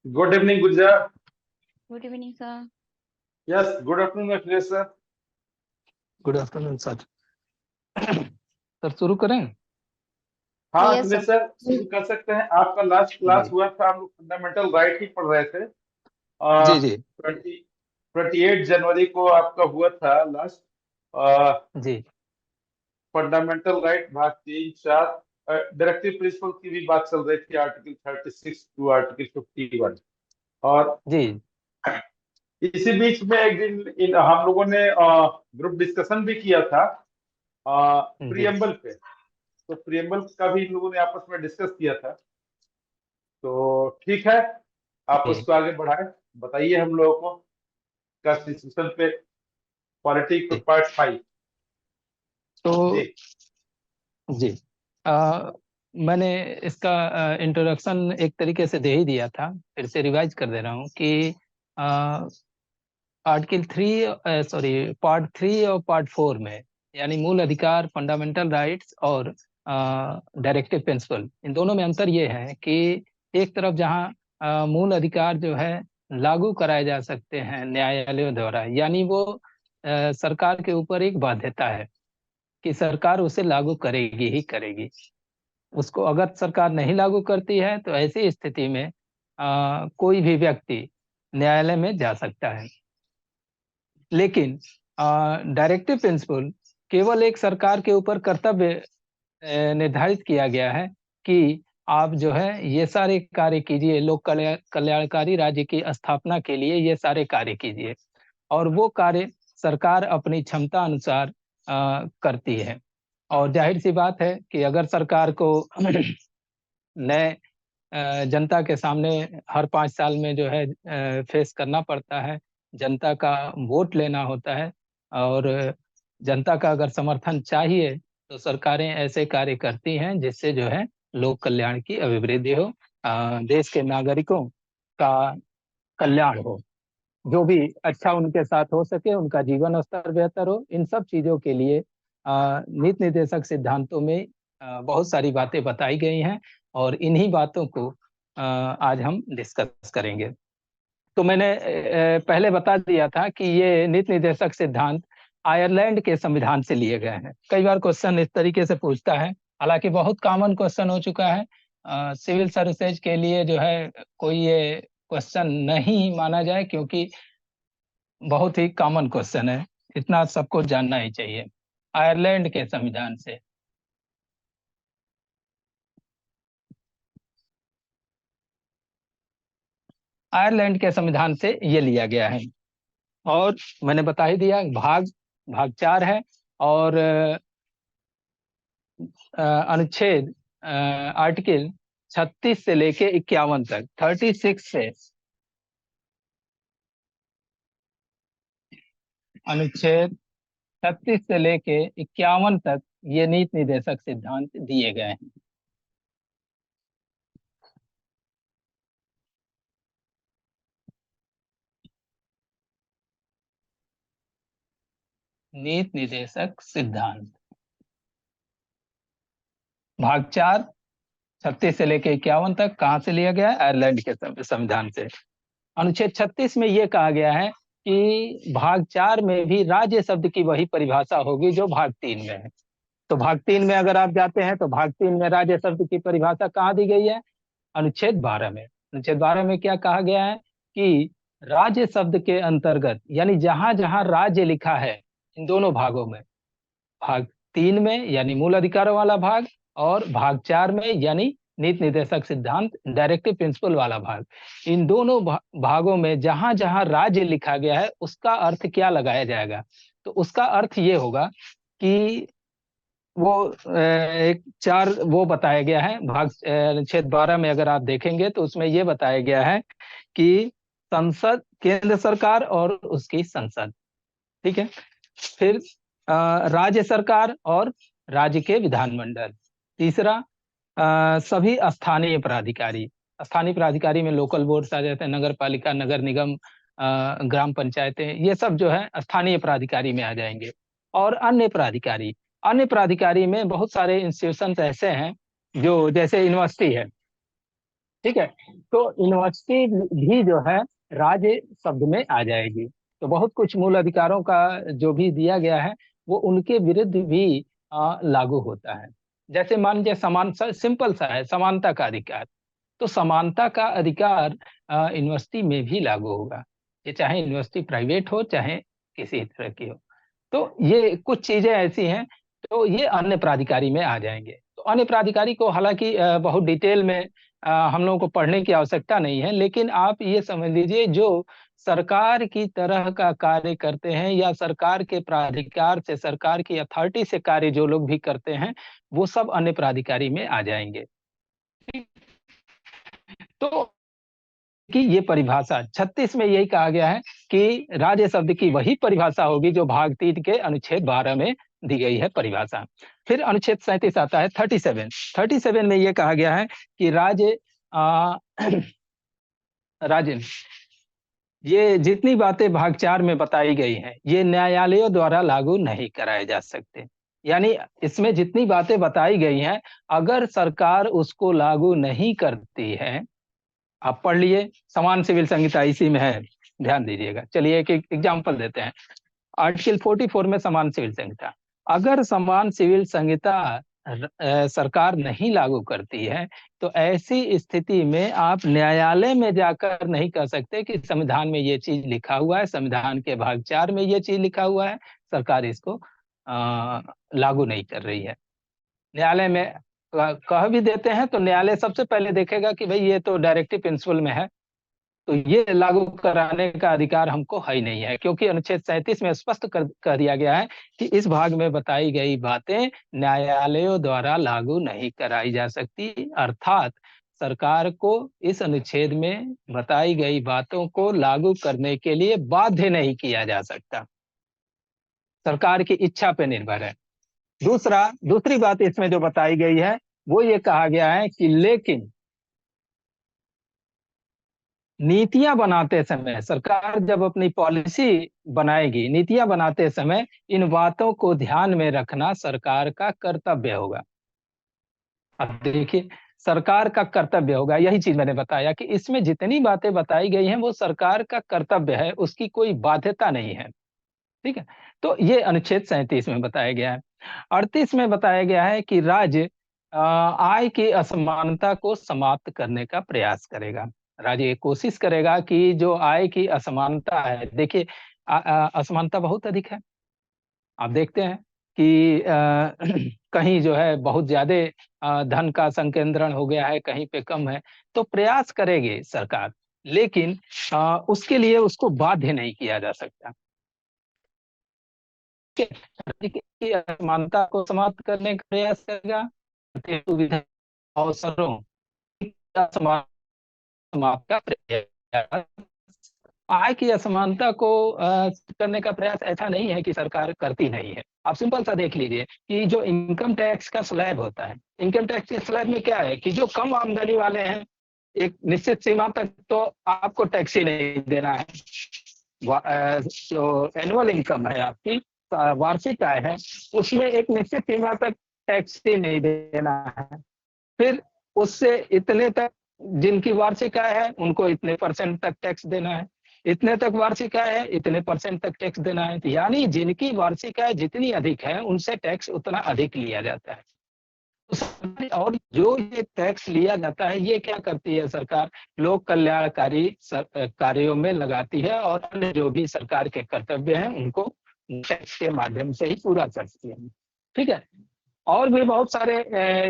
Good evening, Guja. Good evening, sir. Yes, good afternoon, Akhilesh sir. Good afternoon sir. Sir शुरू करें? हाँ Yes, Akhilesh sir. Sir, शुरू कर सकते हैं। आपका लास्ट क्लास जी हुआ था, हम लोग फंडामेंटल राइट ही पढ़ रहे थे। जी जी 28 जनवरी को आपका हुआ था लास्ट। जी फंडामेंटल राइट भाग 3, 4 डायरेक्टिव प्रिंसिपल की भी बात चल रही थी, आर्टिकल 36 टू आर्टिकल 51। और जी इसी बीच में एक दिन हम लोगों ने ग्रुप डिस्कशन भी किया था जी प्रियम्बल पे। तो प्रियम्बल का भी इन लोगों ने आपस में डिस्कस किया था। तो ठीक है, आप जी उसको आगे बढ़ाएं। बताइए हम लोगों को कॉन्स्टिट्यूशन पे, पॉलिटिक्स पे जी। पार्ट 5। तो जी जी मैंने इसका इंट्रोडक्शन एक तरीके से दे ही दिया था, फिर से रिवाइज कर दे रहा हूँ कि आर्टिकल 3 पार्ट 3 और पार्ट 4 में, यानी मूल अधिकार, फंडामेंटल राइट्स और डायरेक्टिव प्रिंसिपल, इन दोनों में अंतर ये है कि एक तरफ जहाँ मूल अधिकार जो है लागू कराए जा सकते हैं न्यायालयों द्वारा, यानी वो सरकार के ऊपर एक बाध्यता है कि सरकार उसे लागू करेगी ही करेगी। उसको अगर सरकार नहीं लागू करती है तो ऐसी स्थिति में कोई भी व्यक्ति न्यायालय में जा सकता है। लेकिन डायरेक्टिव प्रिंसिपल केवल एक सरकार के ऊपर कर्तव्य निर्धारित किया गया है कि आप जो है ये सारे कार्य कीजिए, लोक कल्याणकारी राज्य की स्थापना के लिए ये सारे कार्य कीजिए, और वो कार्य सरकार अपनी क्षमता अनुसार करती है। और जाहिर सी बात है कि अगर सरकार को नए जनता के सामने हर 5 साल में जो है फेस करना पड़ता है, जनता का वोट लेना होता है, और जनता का अगर समर्थन चाहिए तो सरकारें ऐसे कार्य करती हैं जिससे जो है लोक कल्याण की अभिवृद्धि हो, देश के नागरिकों का कल्याण हो, जो भी अच्छा उनके साथ हो सके, उनका जीवन स्तर बेहतर हो। इन सब चीजों के लिए नीति निर्देशक सिद्धांतों में बहुत सारी बातें बताई गई हैं, और इन्हीं बातों को आज हम डिस्कस करेंगे। तो मैंने पहले बता दिया था कि ये नीति निर्देशक सिद्धांत आयरलैंड के संविधान से लिए गए हैं। कई बार क्वेश्चन इस तरीके से पूछता है, हालांकि बहुत कॉमन क्वेश्चन हो चुका है सिविल सर्विसेज के लिए, जो है कोई ये क्वेश्चन नहीं माना जाए, क्योंकि बहुत ही कॉमन क्वेश्चन है, इतना सबको जानना ही चाहिए। आयरलैंड के संविधान से, आयरलैंड के संविधान से ये लिया गया है। और मैंने बता ही दिया, भाग 4 है, और अनुच्छेद आर्टिकल 36 से लेके 51 तक, 36 से अनुच्छेद 36 से लेके 51 तक ये नीति निर्देशक सिद्धांत दिए गए हैं। नीति निर्देशक सिद्धांत भाग 4, 36 से लेके 51 तक कहाँ से लिया गया है? आयरलैंड के संविधान से। अनुच्छेद 36 में यह कहा गया है कि भाग 4 में भी राज्य शब्द की वही परिभाषा होगी जो भाग 3 में है। तो भाग 3 में अगर आप जाते हैं तो भाग 3 में राज्य शब्द की परिभाषा कहाँ दी गई है? अनुच्छेद 12 में। अनुच्छेद 12 में क्या कहा गया है कि राज्य शब्द के अंतर्गत, यानी जहां जहां राज्य लिखा है, इन दोनों भागों में, भाग 3 में यानी मूल अधिकारों वाला भाग, और भाग 4 में यानी नीति निर्देशक सिद्धांत डायरेक्टिव प्रिंसिपल वाला भाग, इन दोनों भागों में जहां जहां राज्य लिखा गया है उसका अर्थ क्या लगाया जाएगा? तो उसका अर्थ ये होगा कि वो एक 4 वो बताया गया है। भाग अनुच्छेद 12 में अगर आप देखेंगे तो उसमें ये बताया गया है कि संसद, केंद्र सरकार और उसकी संसद, ठीक है। फिर राज्य सरकार और राज्य के विधानमंडल। तीसरा, सभी स्थानीय प्राधिकारी। स्थानीय प्राधिकारी में लोकल बोर्ड्स आ जाते हैं, नगर पालिका, नगर निगम, ग्राम पंचायतें, ये सब जो है स्थानीय प्राधिकारी में आ जाएंगे। और अन्य प्राधिकारी, अन्य प्राधिकारी में बहुत सारे इंस्टीट्यूशंस ऐसे हैं जो, जैसे यूनिवर्सिटी है, ठीक है, तो यूनिवर्सिटी भी जो है राज्य शब्द में आ जाएगी। तो बहुत कुछ मूल अधिकारों का जो भी दिया गया है वो उनके विरुद्ध भी लागू होता है। जैसे मान लीजिए समान, सिंपल सा है, समानता का अधिकार। तो समानता का अधिकार यूनिवर्सिटी में भी लागू होगा, ये चाहे यूनिवर्सिटी प्राइवेट हो चाहे किसी तरह की हो। तो ये कुछ चीजें ऐसी हैं, तो ये अन्य प्राधिकारी में आ जाएंगे। तो अन्य प्राधिकारी को हालांकि बहुत डिटेल में हम लोगों को पढ़ने की आवश्यकता नहीं है, लेकिन आप ये समझ लीजिए जो सरकार की तरह का कार्य करते हैं या सरकार के प्राधिकार से, सरकार की अथॉरिटी से कार्य जो लोग भी करते हैं, वो सब अन्य प्राधिकारी में आ जाएंगे। तो कि ये परिभाषा 36 में यही कहा गया है कि राज्य शब्द की वही परिभाषा होगी जो भाग 3 के अनुच्छेद 12 में दी गई है परिभाषा। फिर अनुच्छेद 37 आता है 37 में ये कहा गया है कि राज्य राज्य ये जितनी बातें भाग 4 में बताई गई हैं ये न्यायालयों द्वारा लागू नहीं कराए जा सकते। यानी इसमें जितनी बातें बताई गई हैं अगर सरकार उसको लागू नहीं करती है, आप पढ़ लिए, समान सिविल संहिता इसी में है, ध्यान दीजिएगा। चलिए एक एग्जांपल देते हैं। आर्टिकल 44 में समान सिविल संहिता, अगर समान सिविल संहिता सरकार नहीं लागू करती है तो ऐसी स्थिति में आप न्यायालय में जाकर नहीं कह सकते कि संविधान में ये चीज लिखा हुआ है, संविधान के भाग 4 में ये चीज लिखा हुआ है, सरकार इसको लागू नहीं कर रही है। न्यायालय में कह भी देते हैं तो न्यायालय सबसे पहले देखेगा कि भाई ये तो डायरेक्टिव प्रिंसिपल में है, तो ये लागू कराने का अधिकार हमको है ही नहीं है, क्योंकि अनुच्छेद 37 में स्पष्ट कर दिया गया है कि इस भाग में बताई गई बातें न्यायालयों द्वारा लागू नहीं कराई जा सकती। अर्थात सरकार को इस अनुच्छेद में बताई गई बातों को लागू करने के लिए बाध्य नहीं किया जा सकता, सरकार की इच्छा पे निर्भर है। दूसरी बात इसमें जो बताई गई है वो ये कहा गया है कि लेकिन नीतियां बनाते समय, सरकार जब अपनी पॉलिसी बनाएगी, नीतियां बनाते समय इन बातों को ध्यान में रखना सरकार का कर्तव्य होगा। अब देखिए, सरकार का कर्तव्य होगा, यही चीज मैंने बताया कि इसमें जितनी बातें बताई गई हैं वो सरकार का कर्तव्य है, उसकी कोई बाध्यता नहीं है। ठीक है, तो ये अनुच्छेद 37 में बताया गया है। 38 में बताया गया है कि राज्य आय की असमानता को समाप्त करने का प्रयास करेगा। राज्य ये कोशिश करेगा कि जो आय की असमानता है, देखिए असमानता बहुत अधिक है। आप देखते हैं कि कहीं जो है बहुत ज्यादा धन का संकेंद्रण हो गया है, कहीं पे कम है, तो प्रयास करेगी सरकार, लेकिन उसके लिए उसको बाध्य नहीं किया जा सकता। की असमानता को समाप्त करने का प्रयास करेगा, सुविधा अवसरों का समाप्त का प्रयास। आय की असमानता को करने का प्रयास ऐसा नहीं है कि सरकार करती नहीं है। आप सिंपल सा देख लीजिए कि जो इनकम टैक्स का स्लैब होता है, इनकम टैक्स के स्लैब में क्या है कि जो कम आमदनी वाले हैं एक निश्चित सीमा तक तो आपको टैक्स ही नहीं देना है। जो एनुअल इनकम है आपकी, वार्षिक आय है, उसमें एक निश्चित सीमा तक टैक्स ही नहीं देना है। फिर उससे इतने तक जिनकी वार्षिक आय है उनको इतने परसेंट तक टैक्स देना है, इतने तक वार्षिक आय है इतने परसेंट तक टैक्स देना है। यानी जिनकी वार्षिक आय जितनी अधिक है उनसे टैक्स उतना अधिक लिया जाता है। और जो ये टैक्स लिया जाता है ये क्या करती है सरकार, लोक कल्याणकारी कार्यों में लगाती है और अन्य जो भी सरकार के कर्तव्य हैं उनको टैक्स के माध्यम से ही पूरा करती है। ठीक है, और भी बहुत सारे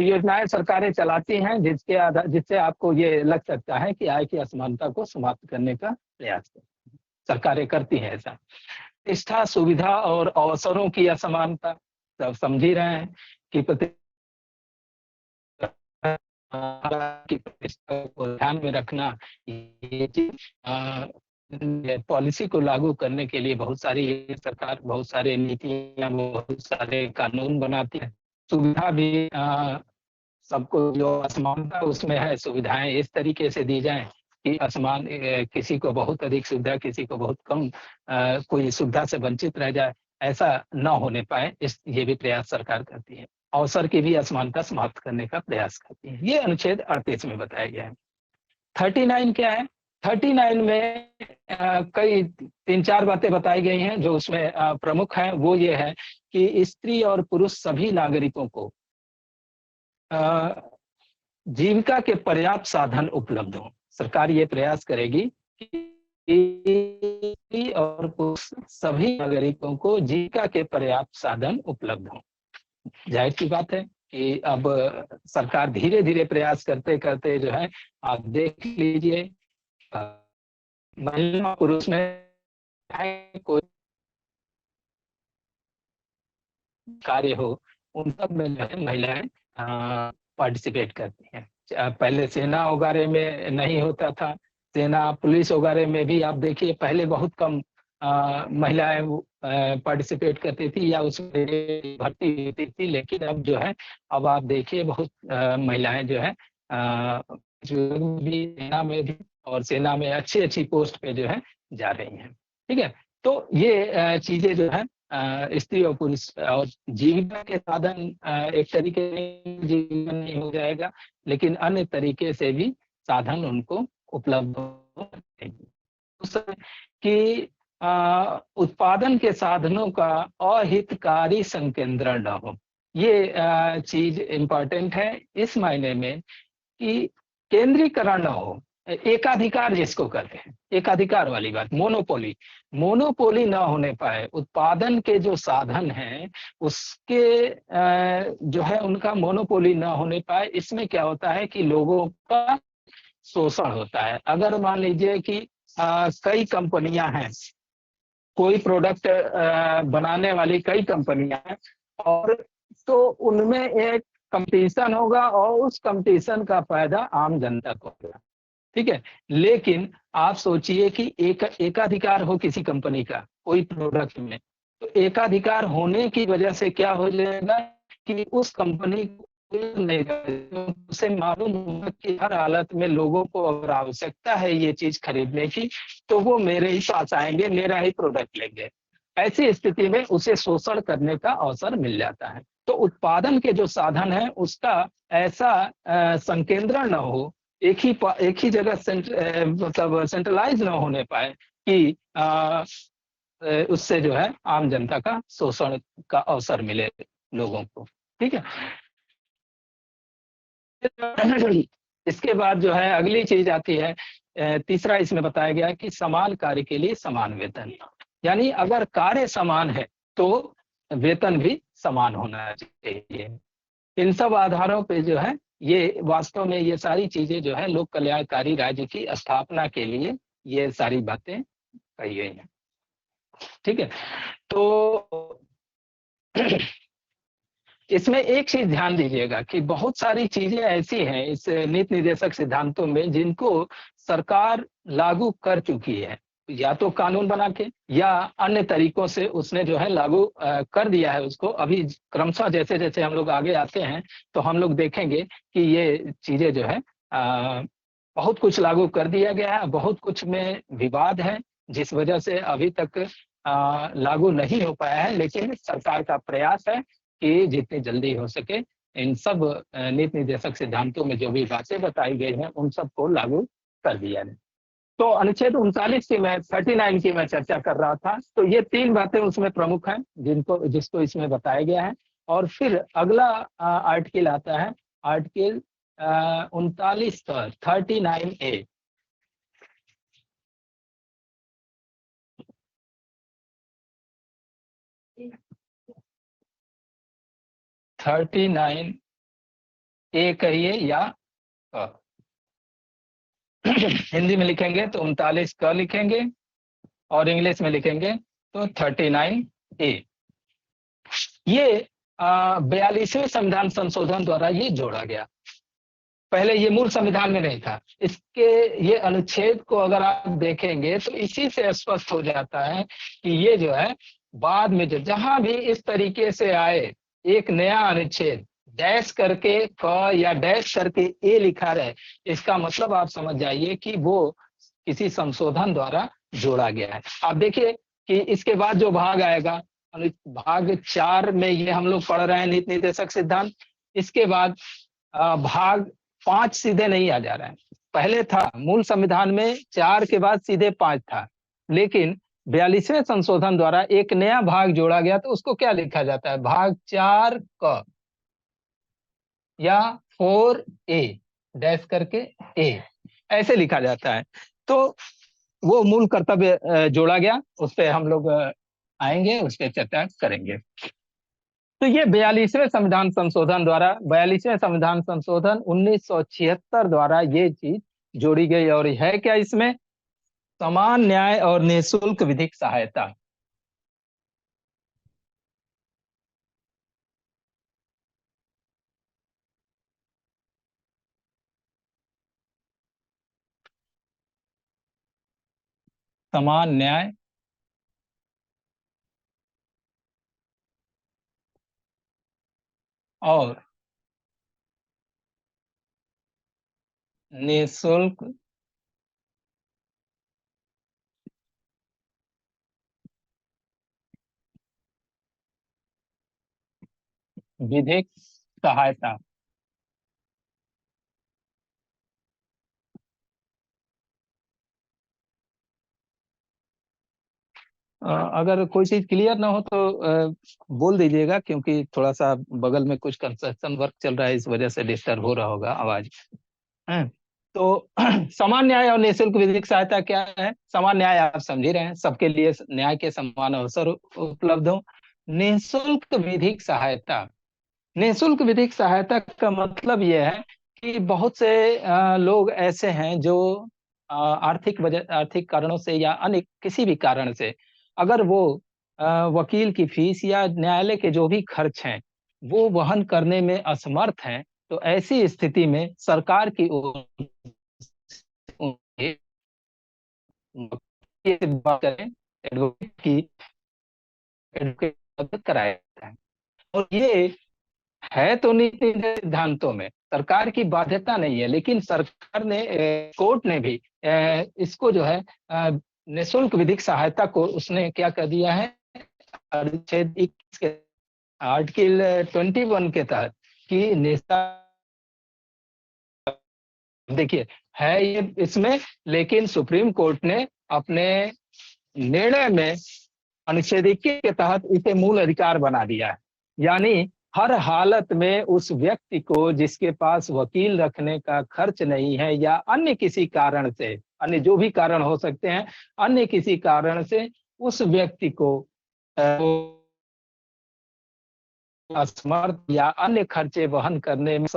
योजनाएं सरकारें चलाती हैं जिससे आपको ये लग सकता है कि आय की असमानता को समाप्त करने का प्रयास सरकारें करती हैं। ऐसा निष्ठा, सुविधा और अवसरों की असमानता, सब समझ ही रहे हैं कि की प्रतिष्ठा को ध्यान में रखना, ये चीज पॉलिसी को लागू करने के लिए बहुत सारी सरकार बहुत सारे नीतियां, बहुत सारे कानून बनाती है। सुविधा भी सबको जो असमानता उसमें है, सुविधाएं इस तरीके से दी जाएं कि असमान किसी को बहुत अधिक सुविधा, किसी को बहुत कम कोई सुविधा से वंचित रह जाए, ऐसा न होने पाए, इस ये भी प्रयास सरकार करती है। अवसर की भी असमानता समाप्त करने का प्रयास करती है। ये अनुच्छेद 38 में बताया गया है। 39 क्या है? 39 में कई 3-4 बातें बताई गई हैं जो उसमें प्रमुख है। वो ये है कि स्त्री और पुरुष सभी नागरिकों को जीविका के पर्याप्त साधन उपलब्ध हों। सरकार ये प्रयास करेगी कि स्त्री और पुरुष सभी नागरिकों को जीविका के पर्याप्त साधन उपलब्ध हों। जाहिर सी बात है कि अब सरकार धीरे धीरे प्रयास करते करते जो है, आप देख लीजिए महिला पुरुष में कोई कार्य हो, उन सब में जो है महिलाएं पार्टिसिपेट करती हैं। पहले सेना वगैरह में नहीं होता था, सेना पुलिस वगैरह में भी आप देखिए पहले बहुत कम महिलाएं पार्टिसिपेट करती थी या उसमें भर्ती होती थी, लेकिन अब जो है, अब आप देखिए बहुत महिलाएं जो है जो भी सेना में भी और सेना में अच्छी अच्छी पोस्ट पे जो है जा रही हैं। ठीक है, तो ये चीजें जो है स्त्री और पुरुष और जीविका के साधन एक तरीके से जीवन नहीं हो जाएगा, लेकिन अन्य तरीके से भी साधन उनको उपलब्ध हो कि उत्पादन के साधनों का अहितकारी संकेंद्रण न हो। ये चीज इम्पोर्टेंट है इस मायने में कि केंद्रीकरण न हो, एकाधिकार जिसको कहते हैं, एकाधिकार वाली बात, मोनोपोली न होने पाए। उत्पादन के जो साधन हैं उसके जो है उनका मोनोपोली न होने पाए। इसमें क्या होता है कि लोगों का शोषण होता है। अगर मान लीजिए कि कई कंपनियां हैं, कोई प्रोडक्ट बनाने वाली कई कंपनियां हैं, और तो उनमें एक कंपटीशन होगा और उस कंपटीशन का फायदा आम जनता को होगा। ठीक है, लेकिन आप सोचिए कि एकाधिकार हो किसी कंपनी का कोई प्रोडक्ट में, तो एकाधिकार होने की वजह से क्या हो जाएगा कि उस कंपनी उसे मालूम होगा कि हर हालत में लोगों को अगर आवश्यकता है ये चीज खरीदने की, तो वो मेरे ही पास आएंगे, मेरा ही प्रोडक्ट लेंगे। ऐसी स्थिति में उसे शोषण करने का अवसर मिल जाता है। तो उत्पादन के जो साधन है उसका ऐसा संकेंद्रण न हो, एक ही जगह मतलब सेंट्रलाइज न होने पाए कि उससे जो है आम जनता का शोषण का अवसर मिले लोगों को। ठीक है, इसके बाद जो है अगली चीज आती है, तीसरा इसमें बताया गया है कि समान कार्य के लिए समान वेतन। यानी अगर कार्य समान है तो वेतन भी समान होना चाहिए। इन सब आधारों पे जो है ये वास्तव में ये सारी चीजें जो है लोक कल्याणकारी राज्य की स्थापना के लिए ये सारी बातें कही गई हैं। ठीक है, तो इसमें एक चीज ध्यान दीजिएगा कि बहुत सारी चीजें ऐसी हैं इस नीति निर्देशक सिद्धांतों में जिनको सरकार लागू कर चुकी है, या तो कानून बना के या अन्य तरीकों से उसने जो है लागू कर दिया है उसको। अभी क्रमशः जैसे जैसे हम लोग आगे आते हैं तो हम लोग देखेंगे कि ये चीजें जो है बहुत कुछ लागू कर दिया गया है, बहुत कुछ में विवाद है जिस वजह से अभी तक लागू नहीं हो पाया है। लेकिन सरकार का प्रयास है कि जितनी जल्दी हो सके इन सब नीति निर्देशक सिद्धांतों में जो भी बातें बताई गई हैं उन सबको लागू कर दिया है। तो अनुच्छेद 39 की मैं 39 की मैं चर्चा कर रहा था, तो ये 3 बातें उसमें प्रमुख हैं जिसको इसमें बताया गया है। और फिर अगला आर्टिकल आता है, आर्टिकल 39 पर 39A। ए कहिए या हिंदी में लिखेंगे तो 39 क लिखेंगे और इंग्लिश में लिखेंगे तो 39A। ये 42वें संविधान संशोधन द्वारा ये जोड़ा गया। पहले ये मूल संविधान में नहीं था। इसके ये अनुच्छेद को अगर आप देखेंगे तो इसी से स्पष्ट हो जाता है कि ये जो है बाद में जहां भी इस तरीके से आए एक नया अनुच्छेद डैश करके क या डैश करके ए लिखा रहे, इसका मतलब आप समझ जाइए कि वो किसी संशोधन द्वारा जोड़ा गया है। आप देखिए कि इसके बाद जो भाग आएगा, भाग 4 में ये हम लोग पढ़ रहे हैं नीति निर्देशक सिद्धांत। इसके बाद भाग 5 सीधे नहीं आ जा रहा है, पहले था मूल संविधान में 4 के बाद सीधे 5 था, लेकिन 42वें संशोधन द्वारा एक नया भाग जोड़ा गया, तो उसको क्या लिखा जाता है? भाग 4 क या 4A डैश करके ए, ऐसे लिखा जाता है। तो वो मूल कर्तव्य जोड़ा गया, उस पर हम लोग आएंगे, उस पर चर्चा करेंगे। तो ये 42वें संविधान संशोधन द्वारा, 42वें संविधान संशोधन 1976 द्वारा ये चीज जोड़ी गई। और है क्या इसमें? समान न्याय और निःशुल्क विधिक सहायता। समान न्याय और निःशुल्क विधिक सहायता। अगर कोई चीज क्लियर ना हो तो बोल दीजिएगा, क्योंकि थोड़ा सा बगल में कुछ कंस्ट्रक्शन वर्क चल रहा है, इस वजह से डिस्टर्ब हो रहा होगा आवाज। हैं? तो समान न्याय और निःशुल्क विधिक सहायता क्या है? समान न्याय आप समझ ही रहे हैं, सबके लिए न्याय के समान अवसर उपलब्ध हो। निःशुल्क विधिक सहायता, निःशुल्क विधिक सहायता का मतलब यह है कि बहुत से लोग ऐसे हैं जो आर्थिक कारणों से या अन्य किसी भी कारण से, अगर वो वकील की फीस या न्यायालय के जो भी खर्च हैं वो वहन करने में असमर्थ हैं, तो ऐसी स्थिति में सरकार की ओर से ये बात करें, एडवोकेट की एडवोकेट मदद कराया जाता है। और ये है तो नीति सिद्धांतों में, सरकार की बाध्यता नहीं है, लेकिन सरकार ने कोर्ट ने भी इसको जो है निःशुल्क विधिक सहायता को उसने क्या कर दिया है, अनुच्छेद 21 के आर्टिकल 21 के तहत कि निष्ठा, देखिए है ये इसमें, लेकिन सुप्रीम कोर्ट ने अपने निर्णय में अनुच्छेद 21 के तहत इसे मूल अधिकार बना दिया है। यानी हर हालत में उस व्यक्ति को जिसके पास वकील रखने का खर्च नहीं है या अन्य किसी कारण से, अन्य जो भी कारण हो सकते हैं, अन्य किसी कारण से उस व्यक्ति को असमर्थ या अन्य खर्चे वहन करने में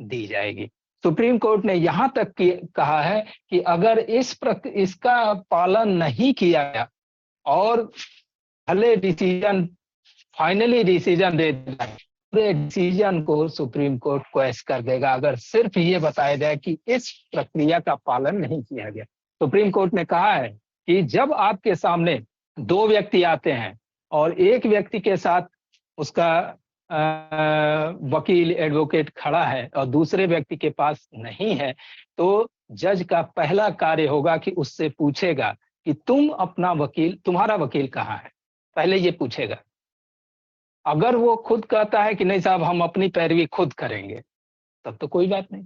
दी जाएगी। सुप्रीम कोर्ट ने यहां तक कहा है कि अगर इसका पालन नहीं किया गया और भले डिसीजन फाइनली डिसीजन दे दिया, पूरे डिसीजन को सुप्रीम कोर्ट क्वेश कर देगा अगर सिर्फ ये बताया जाए कि इस प्रक्रिया का पालन नहीं किया गया। सुप्रीम कोर्ट ने कहा है कि जब आपके सामने 2 व्यक्ति आते हैं और एक व्यक्ति के साथ उसका वकील एडवोकेट खड़ा है और दूसरे व्यक्ति के पास नहीं है, तो जज का पहला कार्य होगा कि उससे पूछेगा कि तुम्हारा वकील कहाँ है, पहले ये पूछेगा। अगर वो खुद कहता है कि नहीं साहब हम अपनी पैरवी खुद करेंगे, तब तो कोई बात नहीं।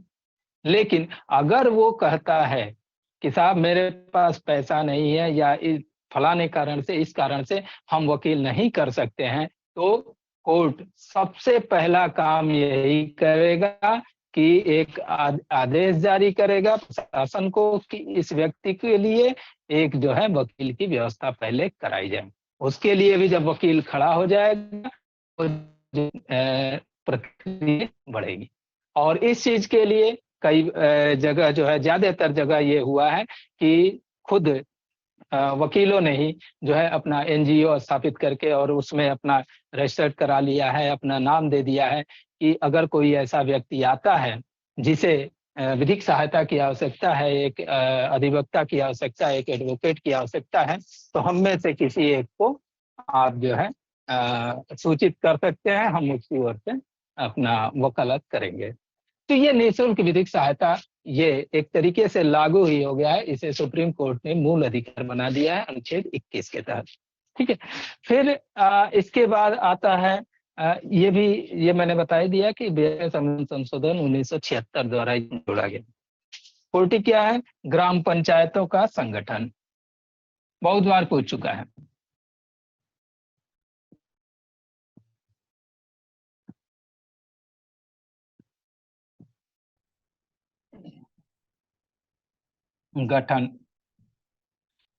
लेकिन अगर वो कहता है कि साहब मेरे पास पैसा नहीं है या इस फलाने कारण से, इस कारण से हम वकील नहीं कर सकते हैं, तो कोर्ट सबसे पहला काम यही करेगा कि एक आदेश जारी करेगा प्रशासन को कि इस व्यक्ति के लिए एक जो है वकील की व्यवस्था पहले कराई जाए। उसके लिए भी जब वकील खड़ा हो जाएगा तो प्रक्रिया बढ़ेगी। और इस चीज के लिए कई जगह जो है, ज्यादातर जगह ये हुआ है कि खुद वकीलों ने ही जो है अपना एनजीओ स्थापित करके और उसमें अपना रजिस्टर्ड करा लिया है, अपना नाम दे दिया है कि अगर कोई ऐसा व्यक्ति आता है जिसे विधिक सहायता की आवश्यकता है, एक अधिवक्ता की आवश्यकता है, एक एडवोकेट की आवश्यकता है, तो हम में से किसी एक को आप जो है सूचित कर सकते हैं, हम उसकी ओर से अपना वकालत करेंगे। तो ये निःशुल्क विधिक सहायता ये एक तरीके से लागू ही हो गया है, इसे सुप्रीम कोर्ट ने मूल अधिकार बना दिया है अनुच्छेद 21 के तहत। ठीक है। फिर इसके बाद आता है ये मैंने बता ही दिया कि 42 संशोधन 1976 द्वारा इसमें जोड़ा गया। 40 क्या है? ग्राम पंचायतों का संगठन, बहुत बार पूछ चुका है। गठन,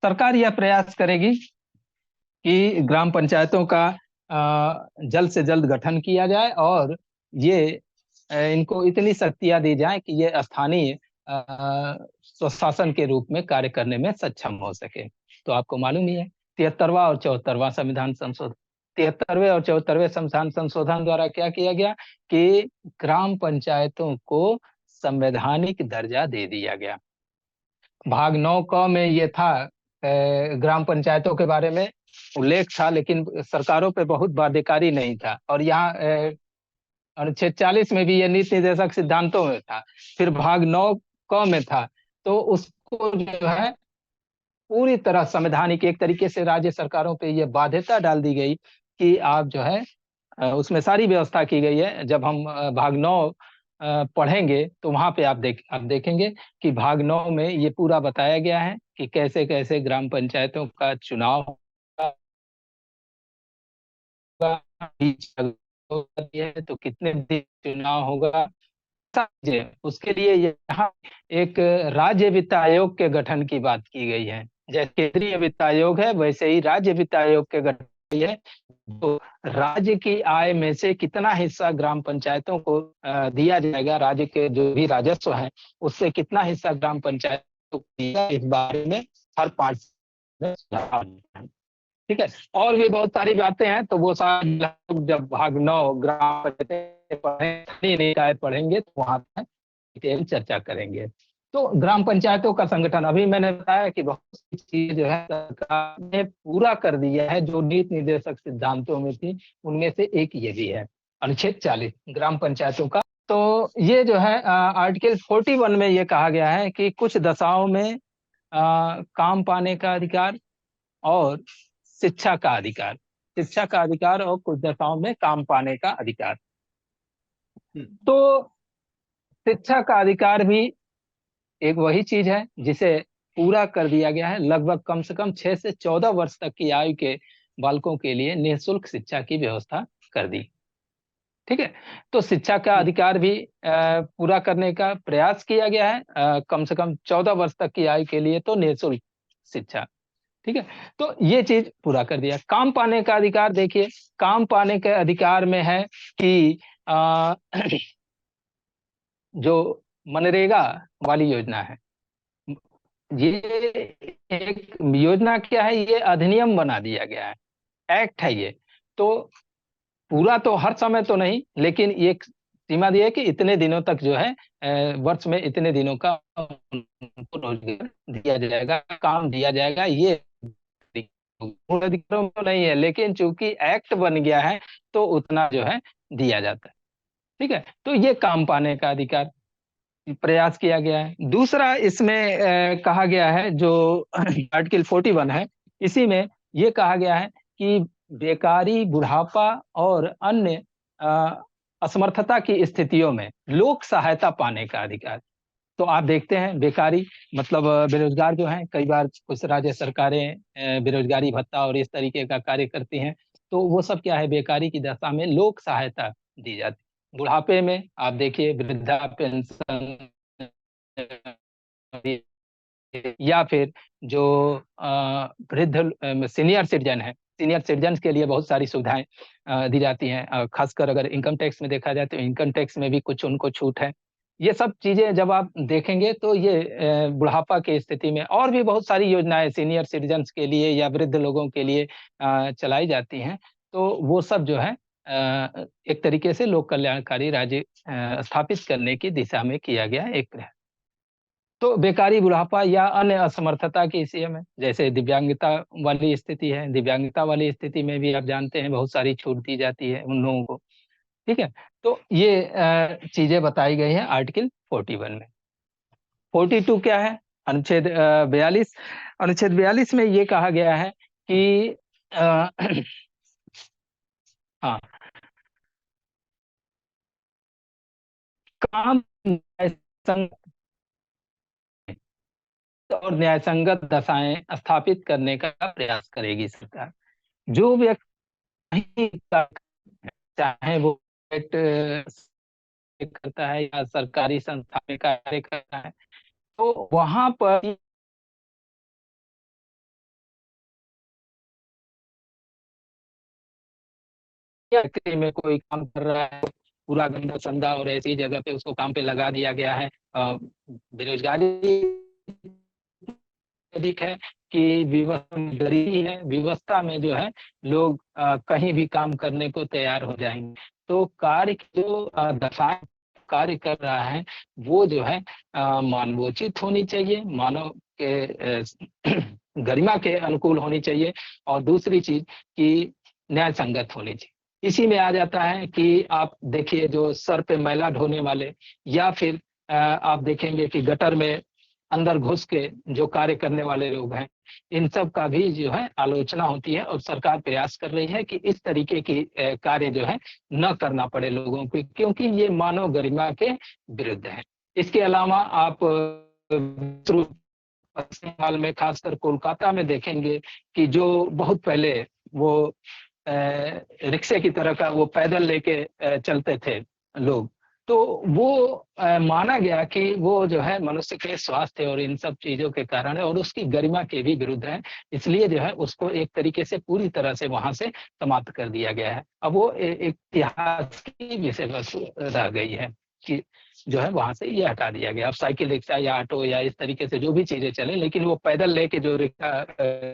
सरकार यह प्रयास करेगी कि ग्राम पंचायतों का जल्द से जल्द गठन किया जाए और ये इनको इतनी शक्तियां दी जाए कि ये स्थानीय स्वशासन के रूप में कार्य करने में सक्षम हो सके। तो आपको मालूम ही है 73वां और 74वां संविधान संशोधन, 73वें और 74वें संविधान संशोधन द्वारा क्या किया गया कि ग्राम पंचायतों को संवैधानिक दर्जा दे दिया गया। भाग 9 क में ये था, ग्राम पंचायतों के बारे में उल्लेख था, लेकिन सरकारों पे बहुत बाध्यकारी नहीं था। और यहाँ अनुच्छेद 40 में भी ये नीति निर्देशक सिद्धांतों में था। फिर भाग 9 क में था, तो उसको जो है पूरी तरह संवैधानिक एक तरीके से राज्य सरकारों पे ये बाध्यता डाल दी गई कि आप जो है उसमें सारी व्यवस्था की गई है। जब हम भाग 9 पढ़ेंगे तो वहां पे आप देखेंगे कि भाग 9 में ये पूरा बताया गया है कि कैसे कैसे ग्राम पंचायतों का चुनाव होगा, तो कितने दिन चुनाव होगा, उसके लिए यहाँ एक राज्य वित्त आयोग के गठन की बात की गई है। जैसे केंद्रीय वित्त आयोग है, वैसे ही राज्य वित्त आयोग के गठन की है। तो राज्य की आय में से कितना हिस्सा ग्राम पंचायतों को दिया जाएगा, राज्य के जो भी राजस्व है उससे कितना हिस्सा ग्राम पंचायतों को दिया, इस बारे में हर 5 ठीक है। और भी बहुत सारी बातें हैं, तो वो सारी जब भाग 9 ग्राम पंचायत पढ़ेंगे तो वहां पर डिटेल चर्चा करेंगे। तो ग्राम पंचायतों का संगठन, अभी मैंने बताया कि बहुत सी चीजें जो है सरकार ने पूरा कर दिया है जो नीति निर्देशक सिद्धांतों में थी, उनमें से एक ये भी है अनुच्छेद 40 ग्राम पंचायतों का। तो ये जो है आर्टिकल 41 में ये कहा गया है कि कुछ दशाओं में काम पाने का अधिकार और शिक्षा का अधिकार, शिक्षा का अधिकार और कुछ दशाओं में काम पाने का अधिकार। तो शिक्षा का अधिकार भी एक वही चीज है जिसे पूरा कर दिया गया है। लगभग कम से कम 6 से 14 वर्ष तक की आयु के बालकों के लिए निःशुल्क शिक्षा की व्यवस्था कर दी। ठीक है, तो शिक्षा का अधिकार भी पूरा करने का प्रयास किया गया है। कम से कम 14 वर्ष तक की आयु के लिए तो निःशुल्क शिक्षा। ठीक है, तो ये चीज पूरा कर दिया। काम पाने का अधिकार, देखिए काम पाने के अधिकार में है कि जो मनरेगा वाली योजना है, ये एक योजना क्या है, ये अधिनियम बना दिया गया है, एक्ट है ये। तो पूरा तो हर समय तो नहीं, लेकिन एक सीमा दी है कि इतने दिनों तक जो है वर्ष में इतने दिनों का उनको रोजगार दिया जाएगा, काम दिया जाएगा। ये पूर्ण अधिकारों में तो नहीं है, लेकिन चूंकि एक्ट बन गया है तो उतना जो है दिया जाता है। ठीक है, तो ये काम पाने का अधिकार प्रयास किया गया है। दूसरा इसमें कहा गया है जो आर्टिकल 41 है, इसी में ये कहा गया है कि बेकारी, बुढ़ापा और अन्य असमर्थता की स्थितियों में लोक सहायता पाने का अधिकार। तो आप देखते हैं बेकारी मतलब बेरोजगार जो हैं, कई बार कुछ राज्य सरकारें बेरोजगारी भत्ता और इस तरीके का कार्य करती हैं, तो वो सब क्या है, बेकारी की दशा में लोक सहायता दी जाती है। बुढ़ापे में आप देखिए वृद्धा पेंशन, या फिर जो वृद्ध सीनियर सिटीजन है, सीनियर सिटीजन के लिए बहुत सारी सुविधाएं दी जाती हैं। खासकर अगर इनकम टैक्स में देखा जाए तो इनकम टैक्स में भी कुछ उनको छूट है। ये सब चीजें जब आप देखेंगे तो ये बुढ़ापा की स्थिति में और भी बहुत सारी योजनाएं सीनियर सिटीजन्स के लिए या वृद्ध लोगों के लिए चलाई जाती हैं। तो वो सब जो है एक तरीके से लोक कल्याणकारी राज्य स्थापित करने की दिशा में किया गया एक प्रयास। तो बेकारी, बुढ़ापा या अन्य असमर्थता की स्थिति में, जैसे दिव्यांगता वाली स्थिति है, दिव्यांगता वाली स्थिति में भी आप जानते हैं बहुत सारी छूट दी जाती है उन लोगों को। ठीक है, तो ये चीजें बताई गई हैं आर्टिकल 41 में। 42 क्या है, अनुच्छेद 42। अनुच्छेद 42 में ये कहा गया है कि हाँ, काम न्यायसंगत और न्यायसंगत दशाएं स्थापित करने का प्रयास करेगी सरकार। जो व्यक्ति नहीं चाहे वो करता है या सरकारी संस्था में कार्य करता है, तो वहां पर फैक्ट्री में कोई काम कर रहा है, पूरा गंदा संदा और ऐसी जगह पे उसको काम पे लगा दिया गया है। बेरोजगारी अधिक है कि व्यवस्था में गरीबी है, व्यवस्था में जो है लोग कहीं भी काम करने को तैयार हो जाएंगे। तो कार्य की जो दशा कार्य कर रहा है वो जो है मानवोचित होनी चाहिए, मानव के गरिमा के अनुकूल होनी चाहिए, और दूसरी चीज कि न्याय संगत होनी चाहिए। इसी में आ जाता है कि आप देखिए जो सर पे मैला ढोने वाले या फिर आप देखेंगे कि गटर में अंदर घुस के जो कार्य करने वाले लोग हैं, इन सब का भी जो है आलोचना होती है और सरकार प्रयास कर रही है कि इस तरीके की कार्य जो है न करना पड़े लोगों को, क्योंकि ये मानव गरिमा के विरुद्ध है। इसके अलावा आप पश्चिम बंगाल में खासकर कोलकाता में देखेंगे कि जो बहुत पहले वो रिक्शे की तरह का वो पैदल लेके चलते थे लोग, तो वो माना गया कि वो जो है मनुष्य के स्वास्थ्य और इन सब चीजों के कारण है और उसकी गरिमा के भी विरुद्ध है, इसलिए जो है उसको एक तरीके से पूरी तरह से वहां से समाप्त कर दिया गया है। अब वो इतिहास की विषय वस्तु रह गई है कि जो है वहां से ये हटा दिया गया। अब साइकिल रिक्शा या ऑटो या इस तरीके से जो भी चीजें चले, लेकिन वो पैदल लेके जो रिक्शा